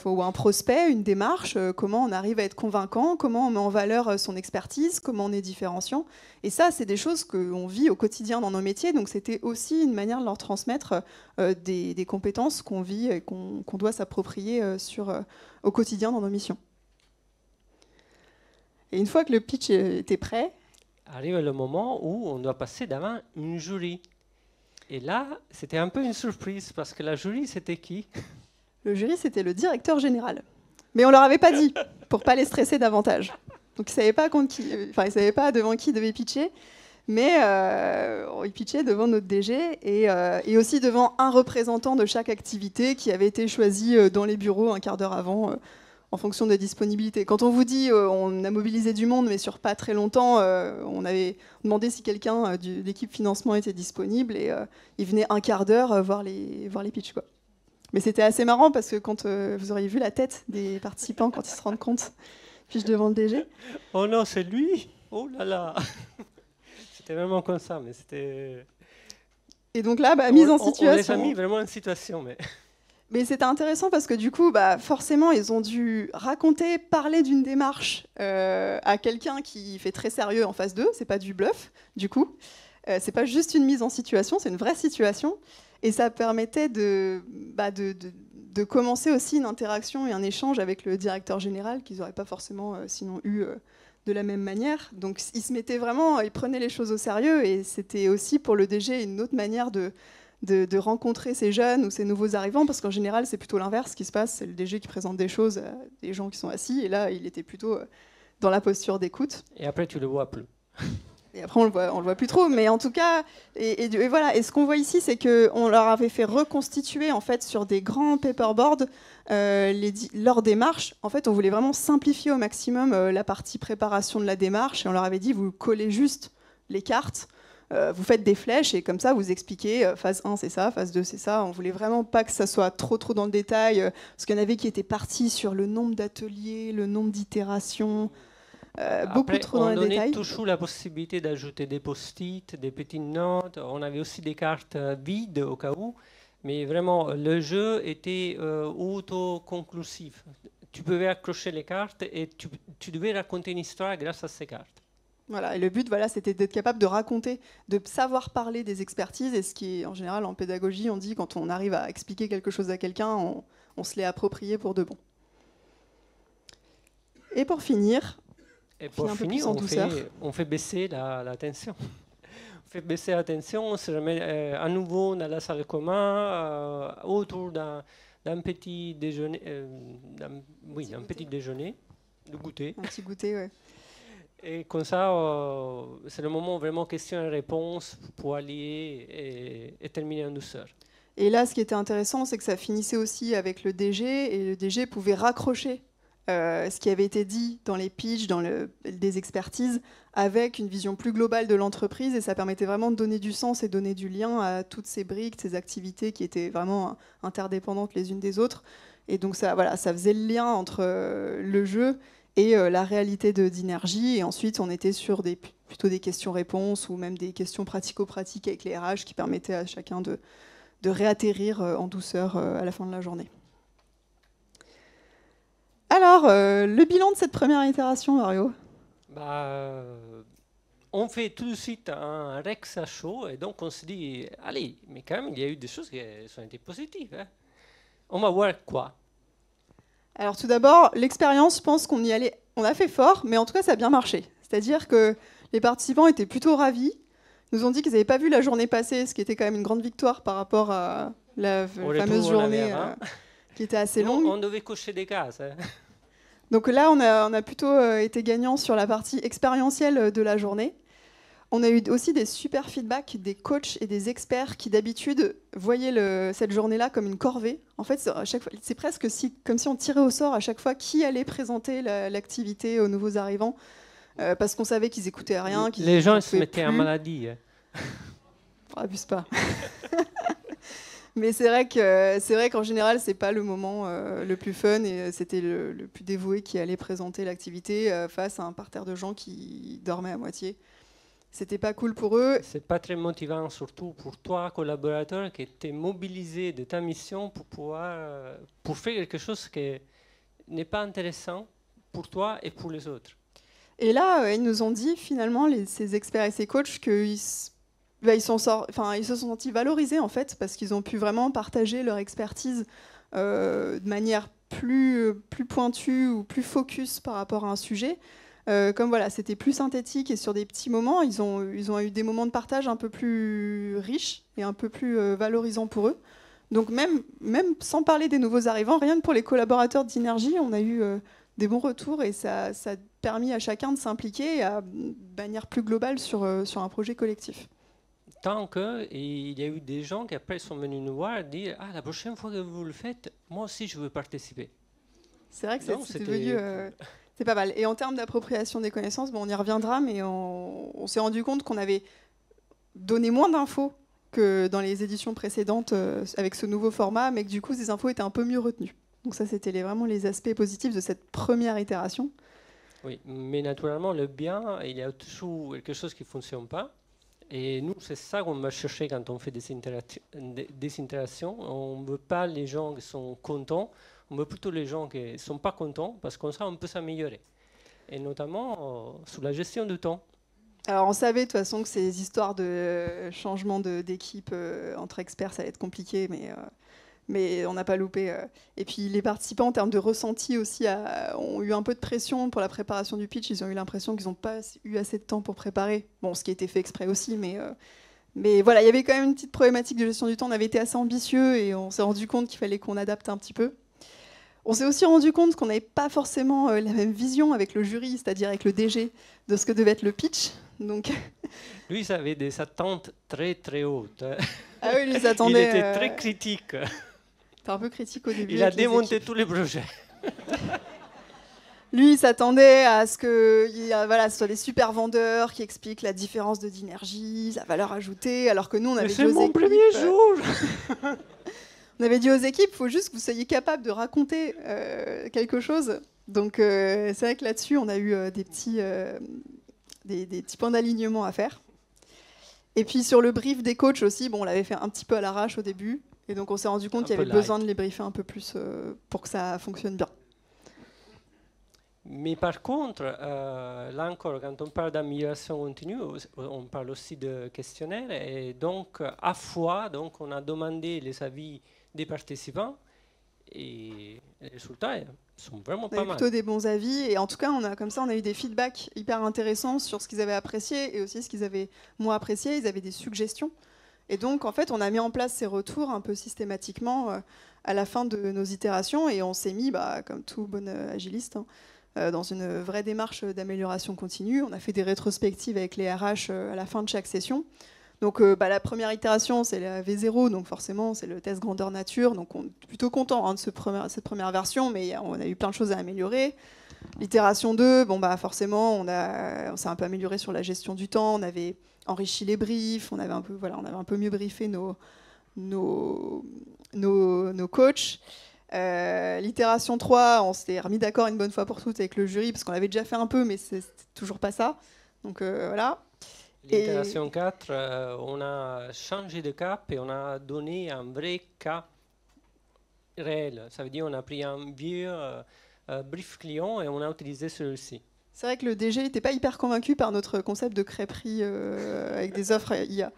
ou à un prospect une démarche, comment on arrive à être convaincant, comment on met en valeur son expertise, comment on est différenciant. Et ça, c'est des choses qu'on vit au quotidien dans nos métiers, donc c'était aussi une manière de leur transmettre des compétences qu'on vit et qu'on doit s'approprier au quotidien dans nos missions. Et une fois que le pitch était prêt, arrive le moment où on doit passer devant une jury. Et là, c'était un peu une surprise, parce que la jury, c'était qui ? Le jury, c'était le directeur général. Mais on leur avait pas dit, pour pas les stresser davantage. Donc ils savaient pas ils savaient pas devant qui ils devaient pitcher, mais ils pitchaient devant notre DG et aussi devant un représentant de chaque activité qui avait été choisi dans les bureaux un quart d'heure avant, en fonction des disponibilités. Quand on vous dit on a mobilisé du monde, mais sur pas très longtemps, on avait demandé si quelqu'un de l'équipe financement était disponible et il venait un quart d'heure voir les pitchs, quoi. Mais c'était assez marrant parce que quand vous auriez vu la tête des participants quand ils se rendent compte, puis devant le DG. Oh non, c'est lui! Oh là là! C'était vraiment comme ça, mais c'était... Et donc là, mise en situation... On les a mis vraiment en situation, Mais c'était intéressant parce que du coup, forcément, ils ont dû parler d'une démarche à quelqu'un qui fait très sérieux en face d'eux. C'est pas du bluff, du coup. C'est pas juste une mise en situation, c'est une vraie situation. Et ça permettait de commencer aussi une interaction et un échange avec le directeur général qu'ils n'auraient pas forcément sinon eu de la même manière. Donc ils se mettaient vraiment, ils prenaient les choses au sérieux et c'était aussi pour le DG une autre manière de rencontrer ces jeunes ou ces nouveaux arrivants, parce qu'en général c'est plutôt l'inverse qui se passe, c'est le DG qui présente des choses à des gens qui sont assis et là il était plutôt dans la posture d'écoute. Et après tu le vois plus. Et après, on le voit plus trop. Mais en tout cas, et voilà. Et ce qu'on voit ici, c'est qu'on leur avait fait reconstituer, en fait, sur des grands paperboards, leur démarche. En fait, on voulait vraiment simplifier au maximum la partie préparation de la démarche. Et on leur avait dit, vous collez juste les cartes, vous faites des flèches, et comme ça, vous expliquez, phase 1, c'est ça, phase 2, c'est ça. On voulait vraiment pas que ça soit trop dans le détail, parce qu'il y en avait qui étaient partis sur le nombre d'ateliers, le nombre d'itérations... beaucoup trop dans les détails. On donnait toujours la possibilité d'ajouter des post-it, des petites notes. On avait aussi des cartes vides au cas où. Mais vraiment, le jeu était autoconclusif. Tu pouvais accrocher les cartes et tu devais raconter une histoire grâce à ces cartes. Voilà, et le but, c'était d'être capable de raconter, de savoir parler des expertises. Et ce qui est, en général, en pédagogie, on dit quand on arrive à expliquer quelque chose à quelqu'un, on se l'est approprié pour de bon. Et pour finir... Et pour finir, on fait baisser la tension. On fait baisser la tension, on se remet à nouveau dans la salle commune, autour d'un petit déjeuner, un petit déjeuner, de goûter. Un petit goûter, ouais. Et comme ça, c'est le moment vraiment question et réponse pour aller et terminer en douceur. Et là, ce qui était intéressant, c'est que ça finissait aussi avec le DG, et le DG pouvait raccrocher ce qui avait été dit dans les pitchs, des expertises, avec une vision plus globale de l'entreprise, et ça permettait vraiment de donner du sens et donner du lien à toutes ces briques, ces activités qui étaient vraiment interdépendantes les unes des autres. Et donc ça faisait le lien entre le jeu et la réalité d'Inergie. Et ensuite, on était sur plutôt des questions-réponses ou même des questions pratico-pratiques avec les RH qui permettaient à chacun de réatterrir en douceur à la fin de la journée. Alors, le bilan de cette première itération, Mario ? On fait tout de suite un Rex à chaud et donc on se dit, allez, mais quand même, il y a eu des choses qui ont été positives. Hein. On va voir quoi. Alors tout d'abord, l'expérience, je pense qu'on y allait, on a fait fort, mais en tout cas, ça a bien marché. C'est-à-dire que les participants étaient plutôt ravis. Ils nous ont dit qu'ils n'avaient pas vu la journée passer, ce qui était quand même une grande victoire par rapport à la fameuse journée qui était assez longue. On devait cocher des cases. Hein. Donc là, on a plutôt été gagnant sur la partie expérientielle de la journée. On a eu aussi des super feedbacks des coachs et des experts qui d'habitude voyaient cette journée-là comme une corvée. En fait, c'est presque comme si on tirait au sort à chaque fois qui allait présenter l'activité aux nouveaux arrivants, parce qu'on savait qu'ils écoutaient rien. Les gens se mettaient en maladie. Abuse pas. Mais c'est vrai qu'en général, c'est pas le moment le plus fun et c'était le plus dévoué qui allait présenter l'activité face à un parterre de gens qui dormaient à moitié. C'était pas cool pour eux. C'est pas très motivant, surtout pour toi, collaborateur, qui était mobilisé de ta mission pour pouvoir pour faire quelque chose qui n'est pas intéressant pour toi et pour les autres. Et là, ils nous ont dit finalement, ces experts et ces coachs, qu'ils ils se sont sentis valorisés en fait, parce qu'ils ont pu vraiment partager leur expertise de manière plus pointue ou plus focus par rapport à un sujet. Comme voilà, c'était plus synthétique et sur des petits moments, ils ont eu des moments de partage un peu plus riches et un peu plus valorisants pour eux. Donc même sans parler des nouveaux arrivants, rien que pour les collaborateurs d'Inergie, on a eu des bons retours et ça a permis à chacun de s'impliquer de manière plus globale sur un projet collectif. Tant qu'il y a eu des gens qui après sont venus nous voir et dire « Ah, la prochaine fois que vous le faites, moi aussi je veux participer ». C'est vrai que c'était devenu... c'est pas mal. Et en termes d'appropriation des connaissances, bon, on y reviendra, mais on s'est rendu compte qu'on avait donné moins d'infos que dans les éditions précédentes avec ce nouveau format, mais que du coup, ces infos étaient un peu mieux retenues. Donc ça, c'était vraiment les aspects positifs de cette première itération. Oui, mais naturellement, le bien, il y a toujours quelque chose qui ne fonctionne pas. Et nous, c'est ça qu'on va chercher quand on fait des interactions. On ne veut pas les gens qui sont contents, on veut plutôt les gens qui ne sont pas contents, parce qu'on sait on peut s'améliorer. Et notamment sur la gestion du temps. Alors on savait de toute façon que ces histoires de changement d'équipe entre experts, ça allait être compliqué, mais on n'a pas loupé. Et puis les participants, en termes de ressenti aussi, ont eu un peu de pression pour la préparation du pitch. Ils ont eu l'impression qu'ils n'ont pas eu assez de temps pour préparer. Bon, ce qui a été fait exprès aussi, mais voilà, il y avait quand même une petite problématique de gestion du temps. On avait été assez ambitieux et on s'est rendu compte qu'il fallait qu'on adapte un petit peu. On s'est aussi rendu compte qu'on n'avait pas forcément la même vision avec le jury, c'est-à-dire avec le DG, de ce que devait être le pitch. Donc... Lui, il avait des attentes très très hautes. Ah oui, il attendait. Il était très critique. C'était un peu critique au début. Il a démonté tous les projets. Lui, il s'attendait à ce que ce soit des super vendeurs qui expliquent la différence de d'énergie, la valeur ajoutée, alors que nous, on avait dit aux équipes... C'est mon premier jour. On avait dit aux équipes, il faut juste que vous soyez capables de raconter quelque chose. Donc c'est vrai que là-dessus, on a eu des petits points d'alignement à faire. Et puis sur le brief des coachs aussi, bon, on l'avait fait un petit peu à l'arrache au début. Et donc on s'est rendu compte qu'il y avait besoin de les briefer un peu plus pour que ça fonctionne bien. Mais par contre, là encore, quand on parle d'amélioration continue, on parle aussi de questionnaire. Et donc, à fois, on a demandé les avis des participants et les résultats sont vraiment pas mal. On a eu plutôt des bons avis et en tout cas, on a eu des feedbacks hyper intéressants sur ce qu'ils avaient apprécié et aussi ce qu'ils avaient moins apprécié. Ils avaient des suggestions. Et donc, en fait, on a mis en place ces retours un peu systématiquement à la fin de nos itérations et on s'est mis, comme tout bon agiliste, dans une vraie démarche d'amélioration continue. On a fait des rétrospectives avec les RH à la fin de chaque session. Donc la première itération, c'est la V0, donc forcément, c'est le test grandeur nature. Donc on est plutôt content de cette première version, mais on a eu plein de choses à améliorer. L'itération 2, forcément, on s'est un peu amélioré sur la gestion du temps. On avait enrichi les briefs, on avait un peu mieux briefé nos coachs. L'itération 3, on s'était remis d'accord une bonne fois pour toutes avec le jury, parce qu'on l'avait déjà fait un peu, mais c'est toujours pas ça. Donc voilà. L'itération 4, on a changé de cap et on a donné un vrai cas réel. Ça veut dire qu'on a pris un vieux brief client et on a utilisé celui-ci. C'est vrai que le DG n'était pas hyper convaincu par notre concept de crêperie avec des offres IA.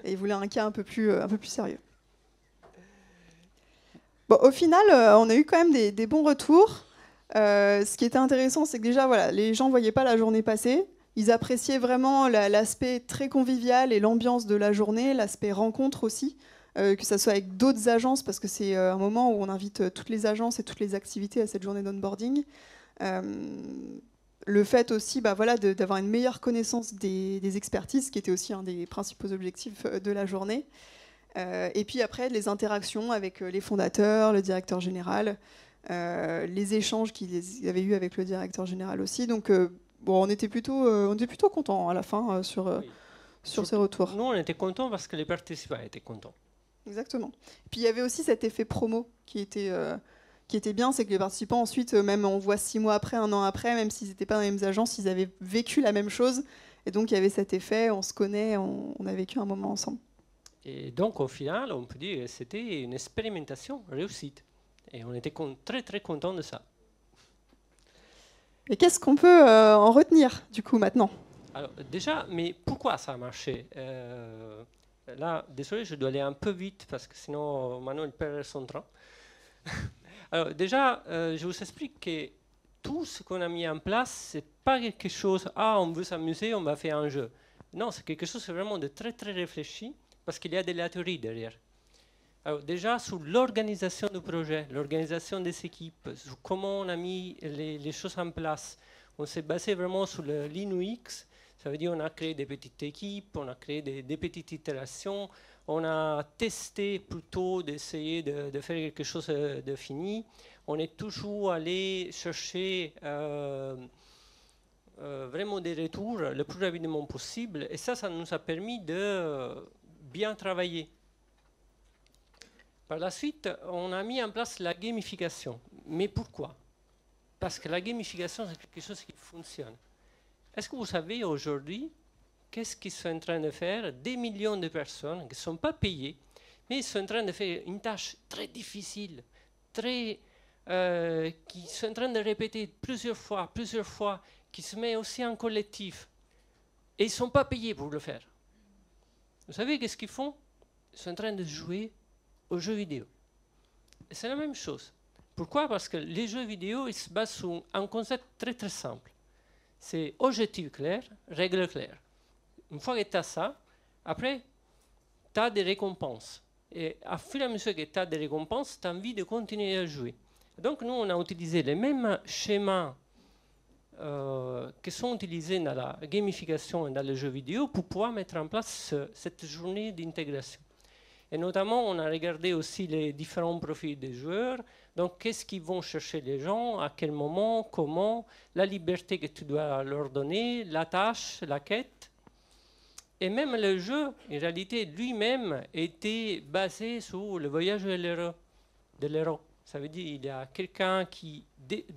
Et il voulait un cas un peu plus sérieux. Bon, au final, on a eu quand même des bons retours. Ce qui était intéressant, c'est que déjà, les gens ne voyaient pas la journée passer. Ils appréciaient vraiment l'aspect très convivial et l'ambiance de la journée, l'aspect rencontre aussi, que ce soit avec d'autres agences, parce que c'est un moment où on invite toutes les agences et toutes les activités à cette journée d'onboarding. Le fait aussi d'avoir une meilleure connaissance des expertises, qui était aussi un des principaux objectifs de la journée. Et puis après, les interactions avec les fondateurs, le directeur général, les échanges qu'ils avaient eus avec le directeur général aussi. Donc, on était plutôt contents à la fin sur ces retours. Nous, on était contents parce que les participants étaient contents. Exactement. Puis il y avait aussi cet effet promo qui était bien, c'est que les participants ensuite, même on voit 6 mois après, 1 an après, même s'ils n'étaient pas dans les mêmes agences, ils avaient vécu la même chose. Et donc il y avait cet effet, on se connaît, on a vécu un moment ensemble. Et donc au final, on peut dire que c'était une expérimentation réussite. Et on était très très contents de ça. Et qu'est-ce qu'on peut en retenir du coup maintenant? Alors déjà, mais pourquoi ça a marché? Là, désolé, je dois aller un peu vite parce que sinon Manuel perd son train. Alors déjà, je vous explique que tout ce qu'on a mis en place, c'est pas quelque chose, ah, on veut s'amuser, on va faire un jeu. Non, c'est quelque chose vraiment de très très réfléchi parce qu'il y a de la théorie derrière. Alors déjà, sur l'organisation du projet, l'organisation des équipes, sur comment on a mis les choses en place, on s'est basé vraiment sur le Lean UX. Ça veut dire qu'on a créé des petites équipes, on a créé des petites itérations, on a testé plutôt d'essayer de faire quelque chose de fini. On est toujours allé chercher vraiment des retours le plus rapidement possible. Et ça nous a permis de bien travailler. Par la suite, on a mis en place la gamification. Mais pourquoi? Parce que la gamification, c'est quelque chose qui fonctionne. Est-ce que vous savez aujourd'hui qu'est-ce qu'ils sont en train de faire? Des millions de personnes qui ne sont pas payées, mais ils sont en train de faire une tâche très difficile, qui sont en train de répéter plusieurs fois, qui se met aussi en collectif. Et ils ne sont pas payés pour le faire. Vous savez qu'est-ce qu'ils font? Ils sont en train de jouer aux jeux vidéo. Et c'est la même chose. Pourquoi? Parce que les jeux vidéo, ils se basent sur un concept très très simple. C'est objectif clair, règles claires. Une fois que tu as ça, après, tu as des récompenses. Et à fur et à mesure que tu as des récompenses, tu as envie de continuer à jouer. Donc nous, on a utilisé les mêmes schémas qui sont utilisés dans la gamification et dans les jeux vidéo pour pouvoir mettre en place cette journée d'intégration. Et notamment, on a regardé aussi les différents profils des joueurs. Donc, qu'est-ce qu'ils vont chercher les gens, à quel moment, comment, la liberté que tu dois leur donner, la tâche, la quête. Et même le jeu, en réalité, lui-même était basé sur le voyage de l'héros. Ça veut dire qu'il y a quelqu'un qui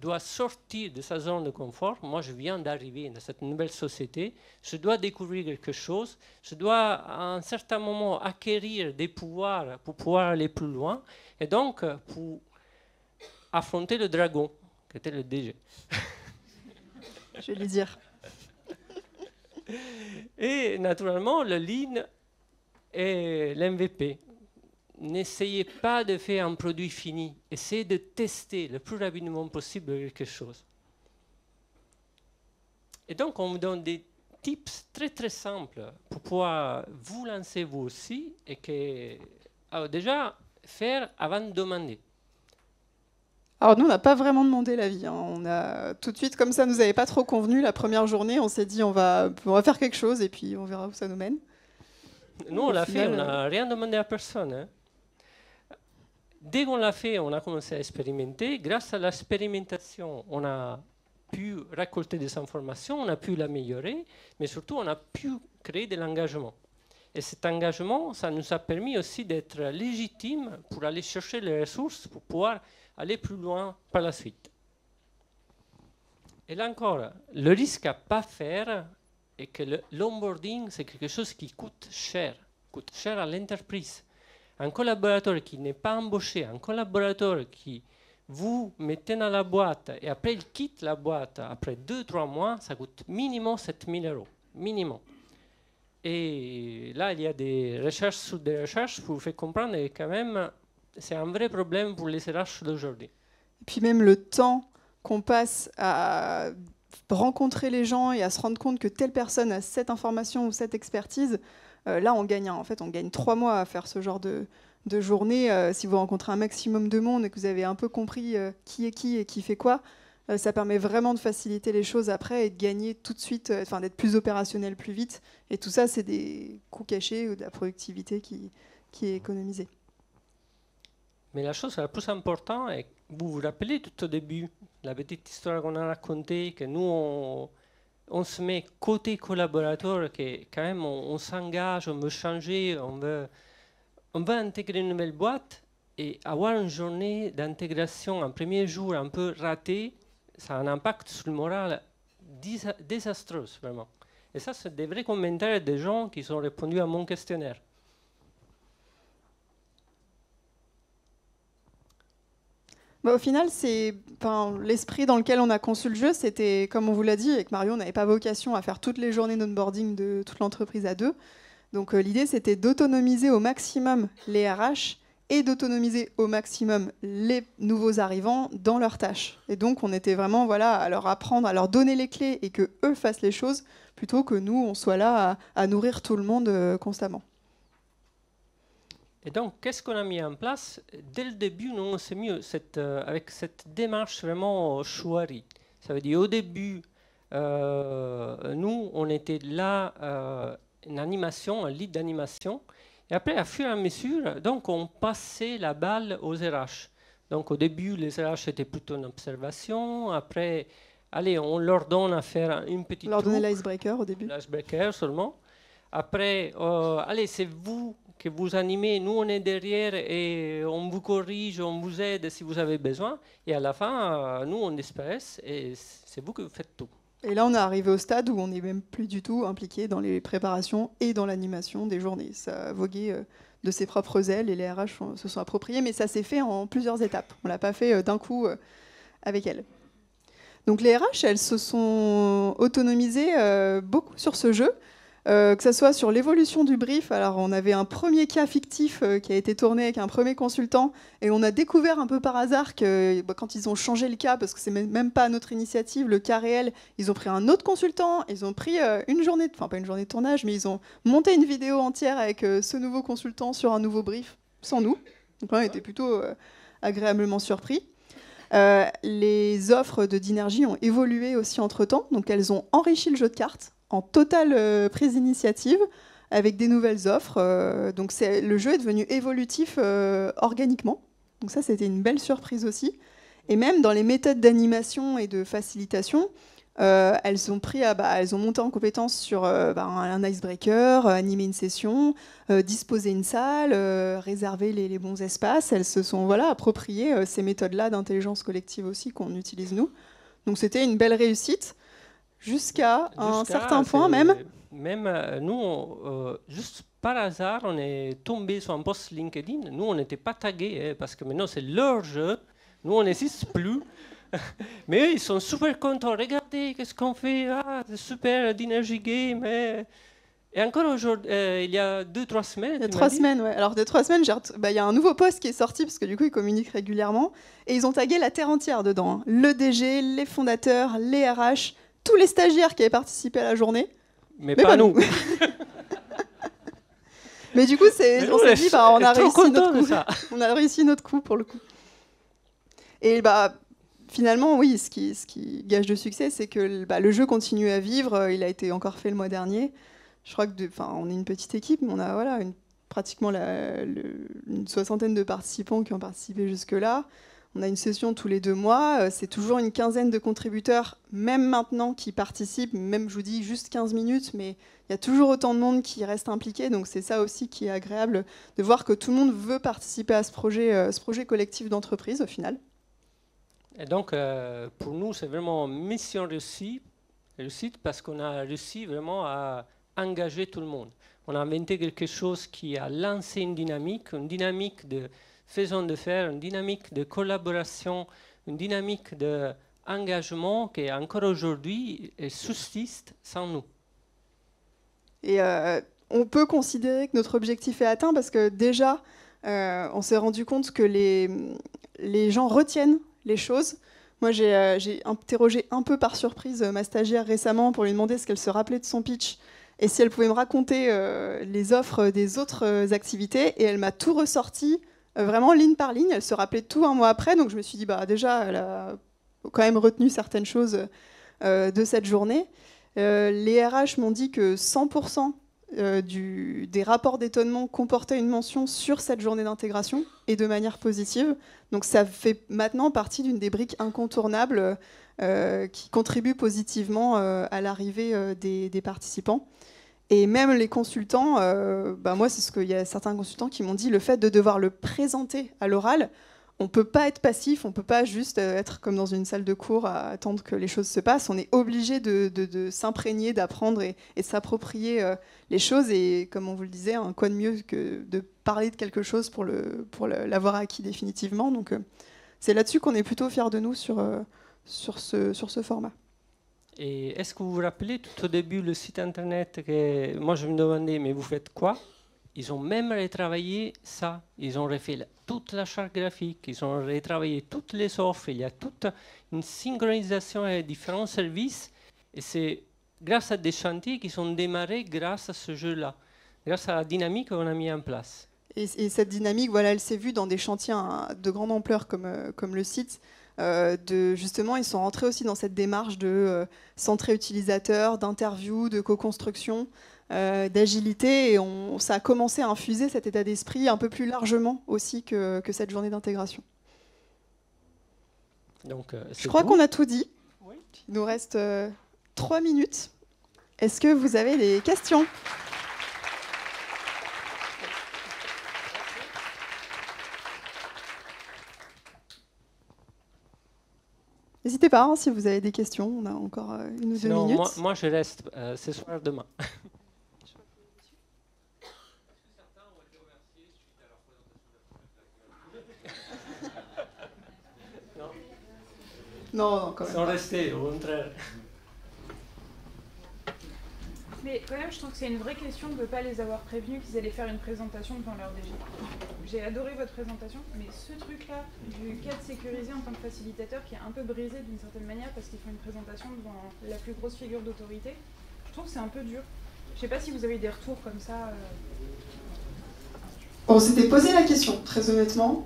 doit sortir de sa zone de confort. Moi, je viens d'arriver dans cette nouvelle société. Je dois découvrir quelque chose. Je dois, à un certain moment, acquérir des pouvoirs pour pouvoir aller plus loin. Et donc, pour affronter le dragon, qui était le DG. Je vais lui dire. Et naturellement, le Lean est l'MVP. N'essayez pas de faire un produit fini. Essayez de tester le plus rapidement possible quelque chose. Et donc, on vous donne des tips très très simples pour pouvoir vous lancer vous aussi. Et que, alors déjà, faire avant de demander. Alors nous, on n'a pas vraiment demandé l'avis. On a tout de suite, comme ça nous avait pas trop convenu, la première journée, on s'est dit on va faire quelque chose et puis on verra où ça nous mène. Nous, on l'a fait, on n'a rien demandé à personne. Hein. Dès qu'on l'a fait, on a commencé à expérimenter. Grâce à l'expérimentation, on a pu récolter des informations, on a pu l'améliorer, mais surtout, on a pu créer de l'engagement. Et cet engagement, ça nous a permis aussi d'être légitimes pour aller chercher les ressources pour pouvoir aller plus loin par la suite. Et là encore, le risque à ne pas faire est que l'onboarding, c'est quelque chose qui coûte cher à l'entreprise. Un collaborateur qui n'est pas embauché, un collaborateur qui vous mettez dans la boîte et après il quitte la boîte après 2-3 mois, ça coûte minimum 7 000 €. Minimum. Et là, il y a des recherches sur des recherches pour vous faire comprendre que quand même, c'est un vrai problème pour les RH d'aujourd'hui. Et puis même le temps qu'on passe à rencontrer les gens et à se rendre compte que telle personne a cette information ou cette expertise, là on gagne. En fait, on gagne 3 mois à faire ce genre de journée. Si vous rencontrez un maximum de monde et que vous avez un peu compris qui est qui et qui fait quoi, ça permet vraiment de faciliter les choses après et de gagner tout de suite, d'être plus opérationnel plus vite. Et tout ça, c'est des coûts cachés ou de la productivité qui est économisée. Mais la chose la plus importante est, vous vous rappelez tout au début, la petite histoire qu'on a racontée, que nous, on se met côté collaborateur, que quand même on s'engage, on veut changer, on on va intégrer une nouvelle boîte et avoir une journée d'intégration, un premier jour un peu raté, ça a un impact sur le moral désastreux, vraiment. Et ça, c'est des vrais commentaires des gens qui ont répondu à mon questionnaire. Bah, au final, l'esprit dans lequel on a conçu le jeu, c'était, comme on vous l'a dit, avec Mario, on n'avait pas vocation à faire toutes les journées d'onboarding de toute l'entreprise à deux. Donc l'idée, c'était d'autonomiser au maximum les RH et d'autonomiser au maximum les nouveaux arrivants dans leurs tâches. Et donc, on était vraiment à leur apprendre, à leur donner les clés et qu'eux fassent les choses, plutôt que nous, on soit là à nourrir tout le monde constamment. Et donc, qu'est-ce qu'on a mis en place? Dès le début, nous, on s'est mis avec cette démarche vraiment chouari. Ça veut dire, au début, nous, on était là, une animation, un lead d'animation. Et après, à fur et à mesure, donc, on passait la balle aux RH. Donc, au début, les RH étaient plutôt en observation. Après, allez, on leur donne à faire une petite... On leur donnait l'icebreaker au début. L'icebreaker seulement. Après, allez, c'est vous que vous animez, nous on est derrière et on vous corrige, on vous aide si vous avez besoin. Et à la fin, nous on disparaît et c'est vous qui faites tout. Et là, on est arrivé au stade où on n'est même plus du tout impliqué dans les préparations et dans l'animation des journées. Ça a vogué de ses propres ailes et les RH se sont appropriés, mais ça s'est fait en plusieurs étapes. On ne l'a pas fait d'un coup avec elles. Donc les RH, elles se sont autonomisées beaucoup sur ce jeu. Que ce soit sur l'évolution du brief. Alors, on avait un premier cas fictif qui a été tourné avec un premier consultant et on a découvert un peu par hasard que quand ils ont changé le cas, parce que c'est même pas à notre initiative, le cas réel, ils ont pris un autre consultant, ils ont pris une journée, enfin pas une journée de tournage, mais ils ont monté une vidéo entière avec ce nouveau consultant sur un nouveau brief, sans nous. Donc là, on était plutôt agréablement surpris. Les offres de Dynergy ont évolué aussi entre-temps, donc elles ont enrichi le jeu de cartes en totale prise d'initiative, avec des nouvelles offres. Donc le jeu est devenu évolutif organiquement. Donc ça, c'était une belle surprise aussi. Et même dans les méthodes d'animation et de facilitation, elles ont monté en compétence sur un icebreaker, animer une session, disposer une salle, réserver les bons espaces. Elles se sont appropriées ces méthodes-là d'intelligence collective aussi qu'on utilise nous. Donc c'était une belle réussite. Jusqu'à un certain point même. Même nous, juste par hasard, on est tombé sur un post LinkedIn. Nous, on n'était pas tagués parce que maintenant, c'est leur jeu. Nous, on n'existe plus. Mais eux, ils sont super contents. Regardez, qu'est-ce qu'on fait? Ah, c'est super, Dynergy Game. Et encore aujourd'hui, il y a 2-3 semaines. Il y a 3 semaines, ouais. Alors, de 3 semaines, il y a un nouveau post qui est sorti, parce que du coup, ils communiquent régulièrement. Et ils ont tagué la terre entière dedans. Hein. Le DG, les fondateurs, les RH, tous les stagiaires qui avaient participé à la journée. Mais pas nous. Mais du coup, on s'est dit, on a réussi notre coup. On a réussi notre coup, pour le coup. Et finalement, oui, ce qui gage de succès, c'est que le jeu continue à vivre. Il a été encore fait le mois dernier. Je crois on est une petite équipe, mais on a pratiquement une soixantaine de participants qui ont participé jusque-là. On a une session tous les 2 mois. C'est toujours une quinzaine de contributeurs, même maintenant, qui participent. Même, je vous dis, juste 15 minutes, mais il y a toujours autant de monde qui reste impliqué. Donc c'est ça aussi qui est agréable, de voir que tout le monde veut participer à ce projet collectif d'entreprise, au final. Et donc, pour nous, c'est vraiment mission réussite parce qu'on a réussi vraiment à engager tout le monde. On a inventé quelque chose qui a lancé une dynamique de façon de faire, une dynamique de collaboration, une dynamique d'engagement qui encore aujourd'hui subsiste sans nous. Et on peut considérer que notre objectif est atteint parce que déjà, on s'est rendu compte que les gens retiennent les choses. Moi, j'ai interrogé un peu par surprise ma stagiaire récemment pour lui demander ce qu'elle se rappelait de son pitch et si elle pouvait me raconter les offres des autres activités. Et elle m'a tout ressorti, vraiment ligne par ligne. Elle se rappelait tout un mois après. Donc je me suis dit, déjà, elle a quand même retenu certaines choses de cette journée. Les RH m'ont dit que 100% des rapports d'étonnement comportaient une mention sur cette journée d'intégration et de manière positive. Donc ça fait maintenant partie d'une des briques incontournables qui contribuent positivement à l'arrivée des participants. Et même les consultants, moi, c'est ce qu'il y a certains consultants qui m'ont dit, le fait de devoir le présenter à l'oral, on ne peut pas être passif, on ne peut pas juste être comme dans une salle de cours à attendre que les choses se passent. On est obligé de s'imprégner, d'apprendre et s'approprier les choses. Et comme on vous le disait, quoi de mieux que de parler de quelque chose pour l'avoir acquis définitivement. Donc c'est là-dessus qu'on est plutôt fiers de nous sur ce format. Et est-ce que vous vous rappelez tout au début le site internet que moi je me demandais mais vous faites quoi? Ils ont même retravaillé ça, ils ont refait toute la charte graphique, ils ont retravaillé toutes les offres, il y a toute une synchronisation avec différents services et c'est grâce à des chantiers qui sont démarrés grâce à ce jeu-là, grâce à la dynamique qu'on a mis en place. Et cette dynamique, voilà, elle s'est vue dans des chantiers de grande ampleur comme le site. Justement, ils sont rentrés aussi dans cette démarche de centré utilisateur, d'interview, de co-construction, d'agilité. Et ça a commencé à infuser cet état d'esprit un peu plus largement aussi que cette journée d'intégration. Je crois qu'on a tout dit. Oui. Il nous reste 3 minutes. Est-ce que vous avez des questions ? N'hésitez pas, si vous avez des questions, on a encore 1 ou 2 minutes. Moi, je reste ce soir demain. Non, quand même. Ils sont restés, au contraire. Mais quand même, je trouve que c'est une vraie question de ne pas les avoir prévenus qu'ils allaient faire une présentation devant leur DG. J'ai adoré votre présentation, mais ce truc-là, du cadre sécurisé en tant que facilitateur, qui est un peu brisé d'une certaine manière parce qu'ils font une présentation devant la plus grosse figure d'autorité, je trouve que c'est un peu dur. Je ne sais pas si vous avez eu des retours comme ça. On s'était posé la question, très honnêtement.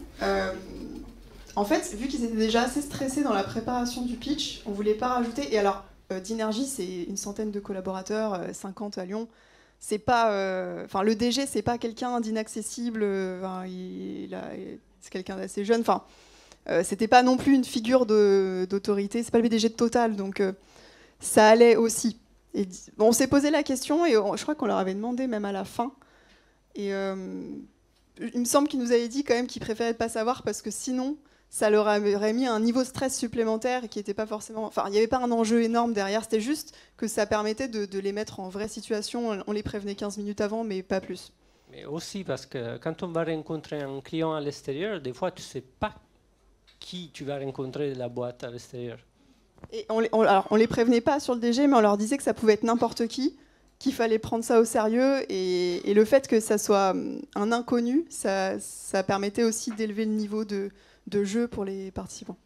En fait, vu qu'ils étaient déjà assez stressés dans la préparation du pitch, on ne voulait pas rajouter. Et alors, Dynergy, c'est une centaine de collaborateurs, 50 à Lyon. C'est pas, le DG, c'est pas quelqu'un d'inaccessible. C'est quelqu'un d'assez jeune. C'était pas non plus une figure d'autorité. C'est pas le PDG de Total, donc ça allait aussi. Et, on s'est posé la question et je crois qu'on leur avait demandé même à la fin. Et il me semble qu'ils nous avaient dit quand même qu'ils préféraient pas savoir parce que sinon, ça leur aurait mis un niveau de stress supplémentaire qui n'était pas forcément... Enfin, il n'y avait pas un enjeu énorme derrière, c'était juste que ça permettait de les mettre en vraie situation. On les prévenait 15 minutes avant, mais pas plus. Mais aussi parce que quand on va rencontrer un client à l'extérieur, des fois, tu ne sais pas qui tu vas rencontrer de la boîte à l'extérieur. Et alors, on les prévenait pas sur le DG, mais on leur disait que ça pouvait être n'importe qui, qu'il fallait prendre ça au sérieux. Et le fait que ça soit un inconnu, ça permettait aussi d'élever le niveau de jeu pour les participants.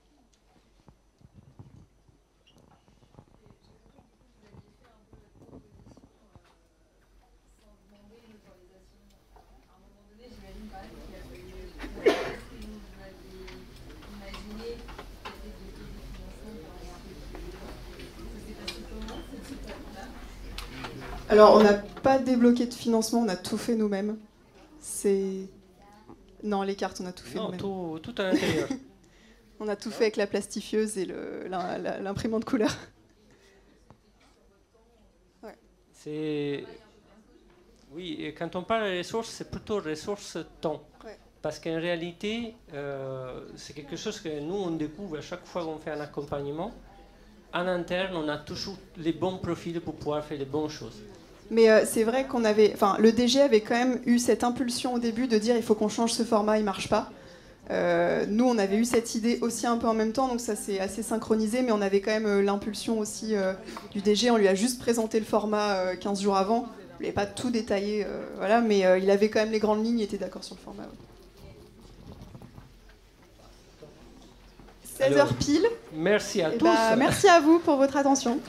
Alors, on n'a pas débloqué de financement, on a tout fait nous-mêmes. Non, les cartes, on a tout fait nous-mêmes. Tout à l'intérieur. On a tout fait avec la plastifieuse et l'imprimante couleur. Ouais. Oui, et quand on parle de ressources, c'est plutôt ressources temps. Ouais. Parce qu'en réalité, c'est quelque chose que nous, on découvre à chaque fois qu'on fait un accompagnement. En interne, on a toujours les bons profils pour pouvoir faire les bonnes choses. Mais c'est vrai qu'on avait... Enfin, le DG avait quand même eu cette impulsion au début de dire il faut qu'on change ce format, il ne marche pas. Nous, on avait eu cette idée aussi un peu en même temps, donc ça s'est assez synchronisé, mais on avait quand même l'impulsion aussi du DG. On lui a juste présenté le format 15 jours avant. Il n'avait pas tout détaillé, voilà, mais il avait quand même les grandes lignes, il était d'accord sur le format. Ouais. 16h pile. Merci à tous. Merci à vous pour votre attention.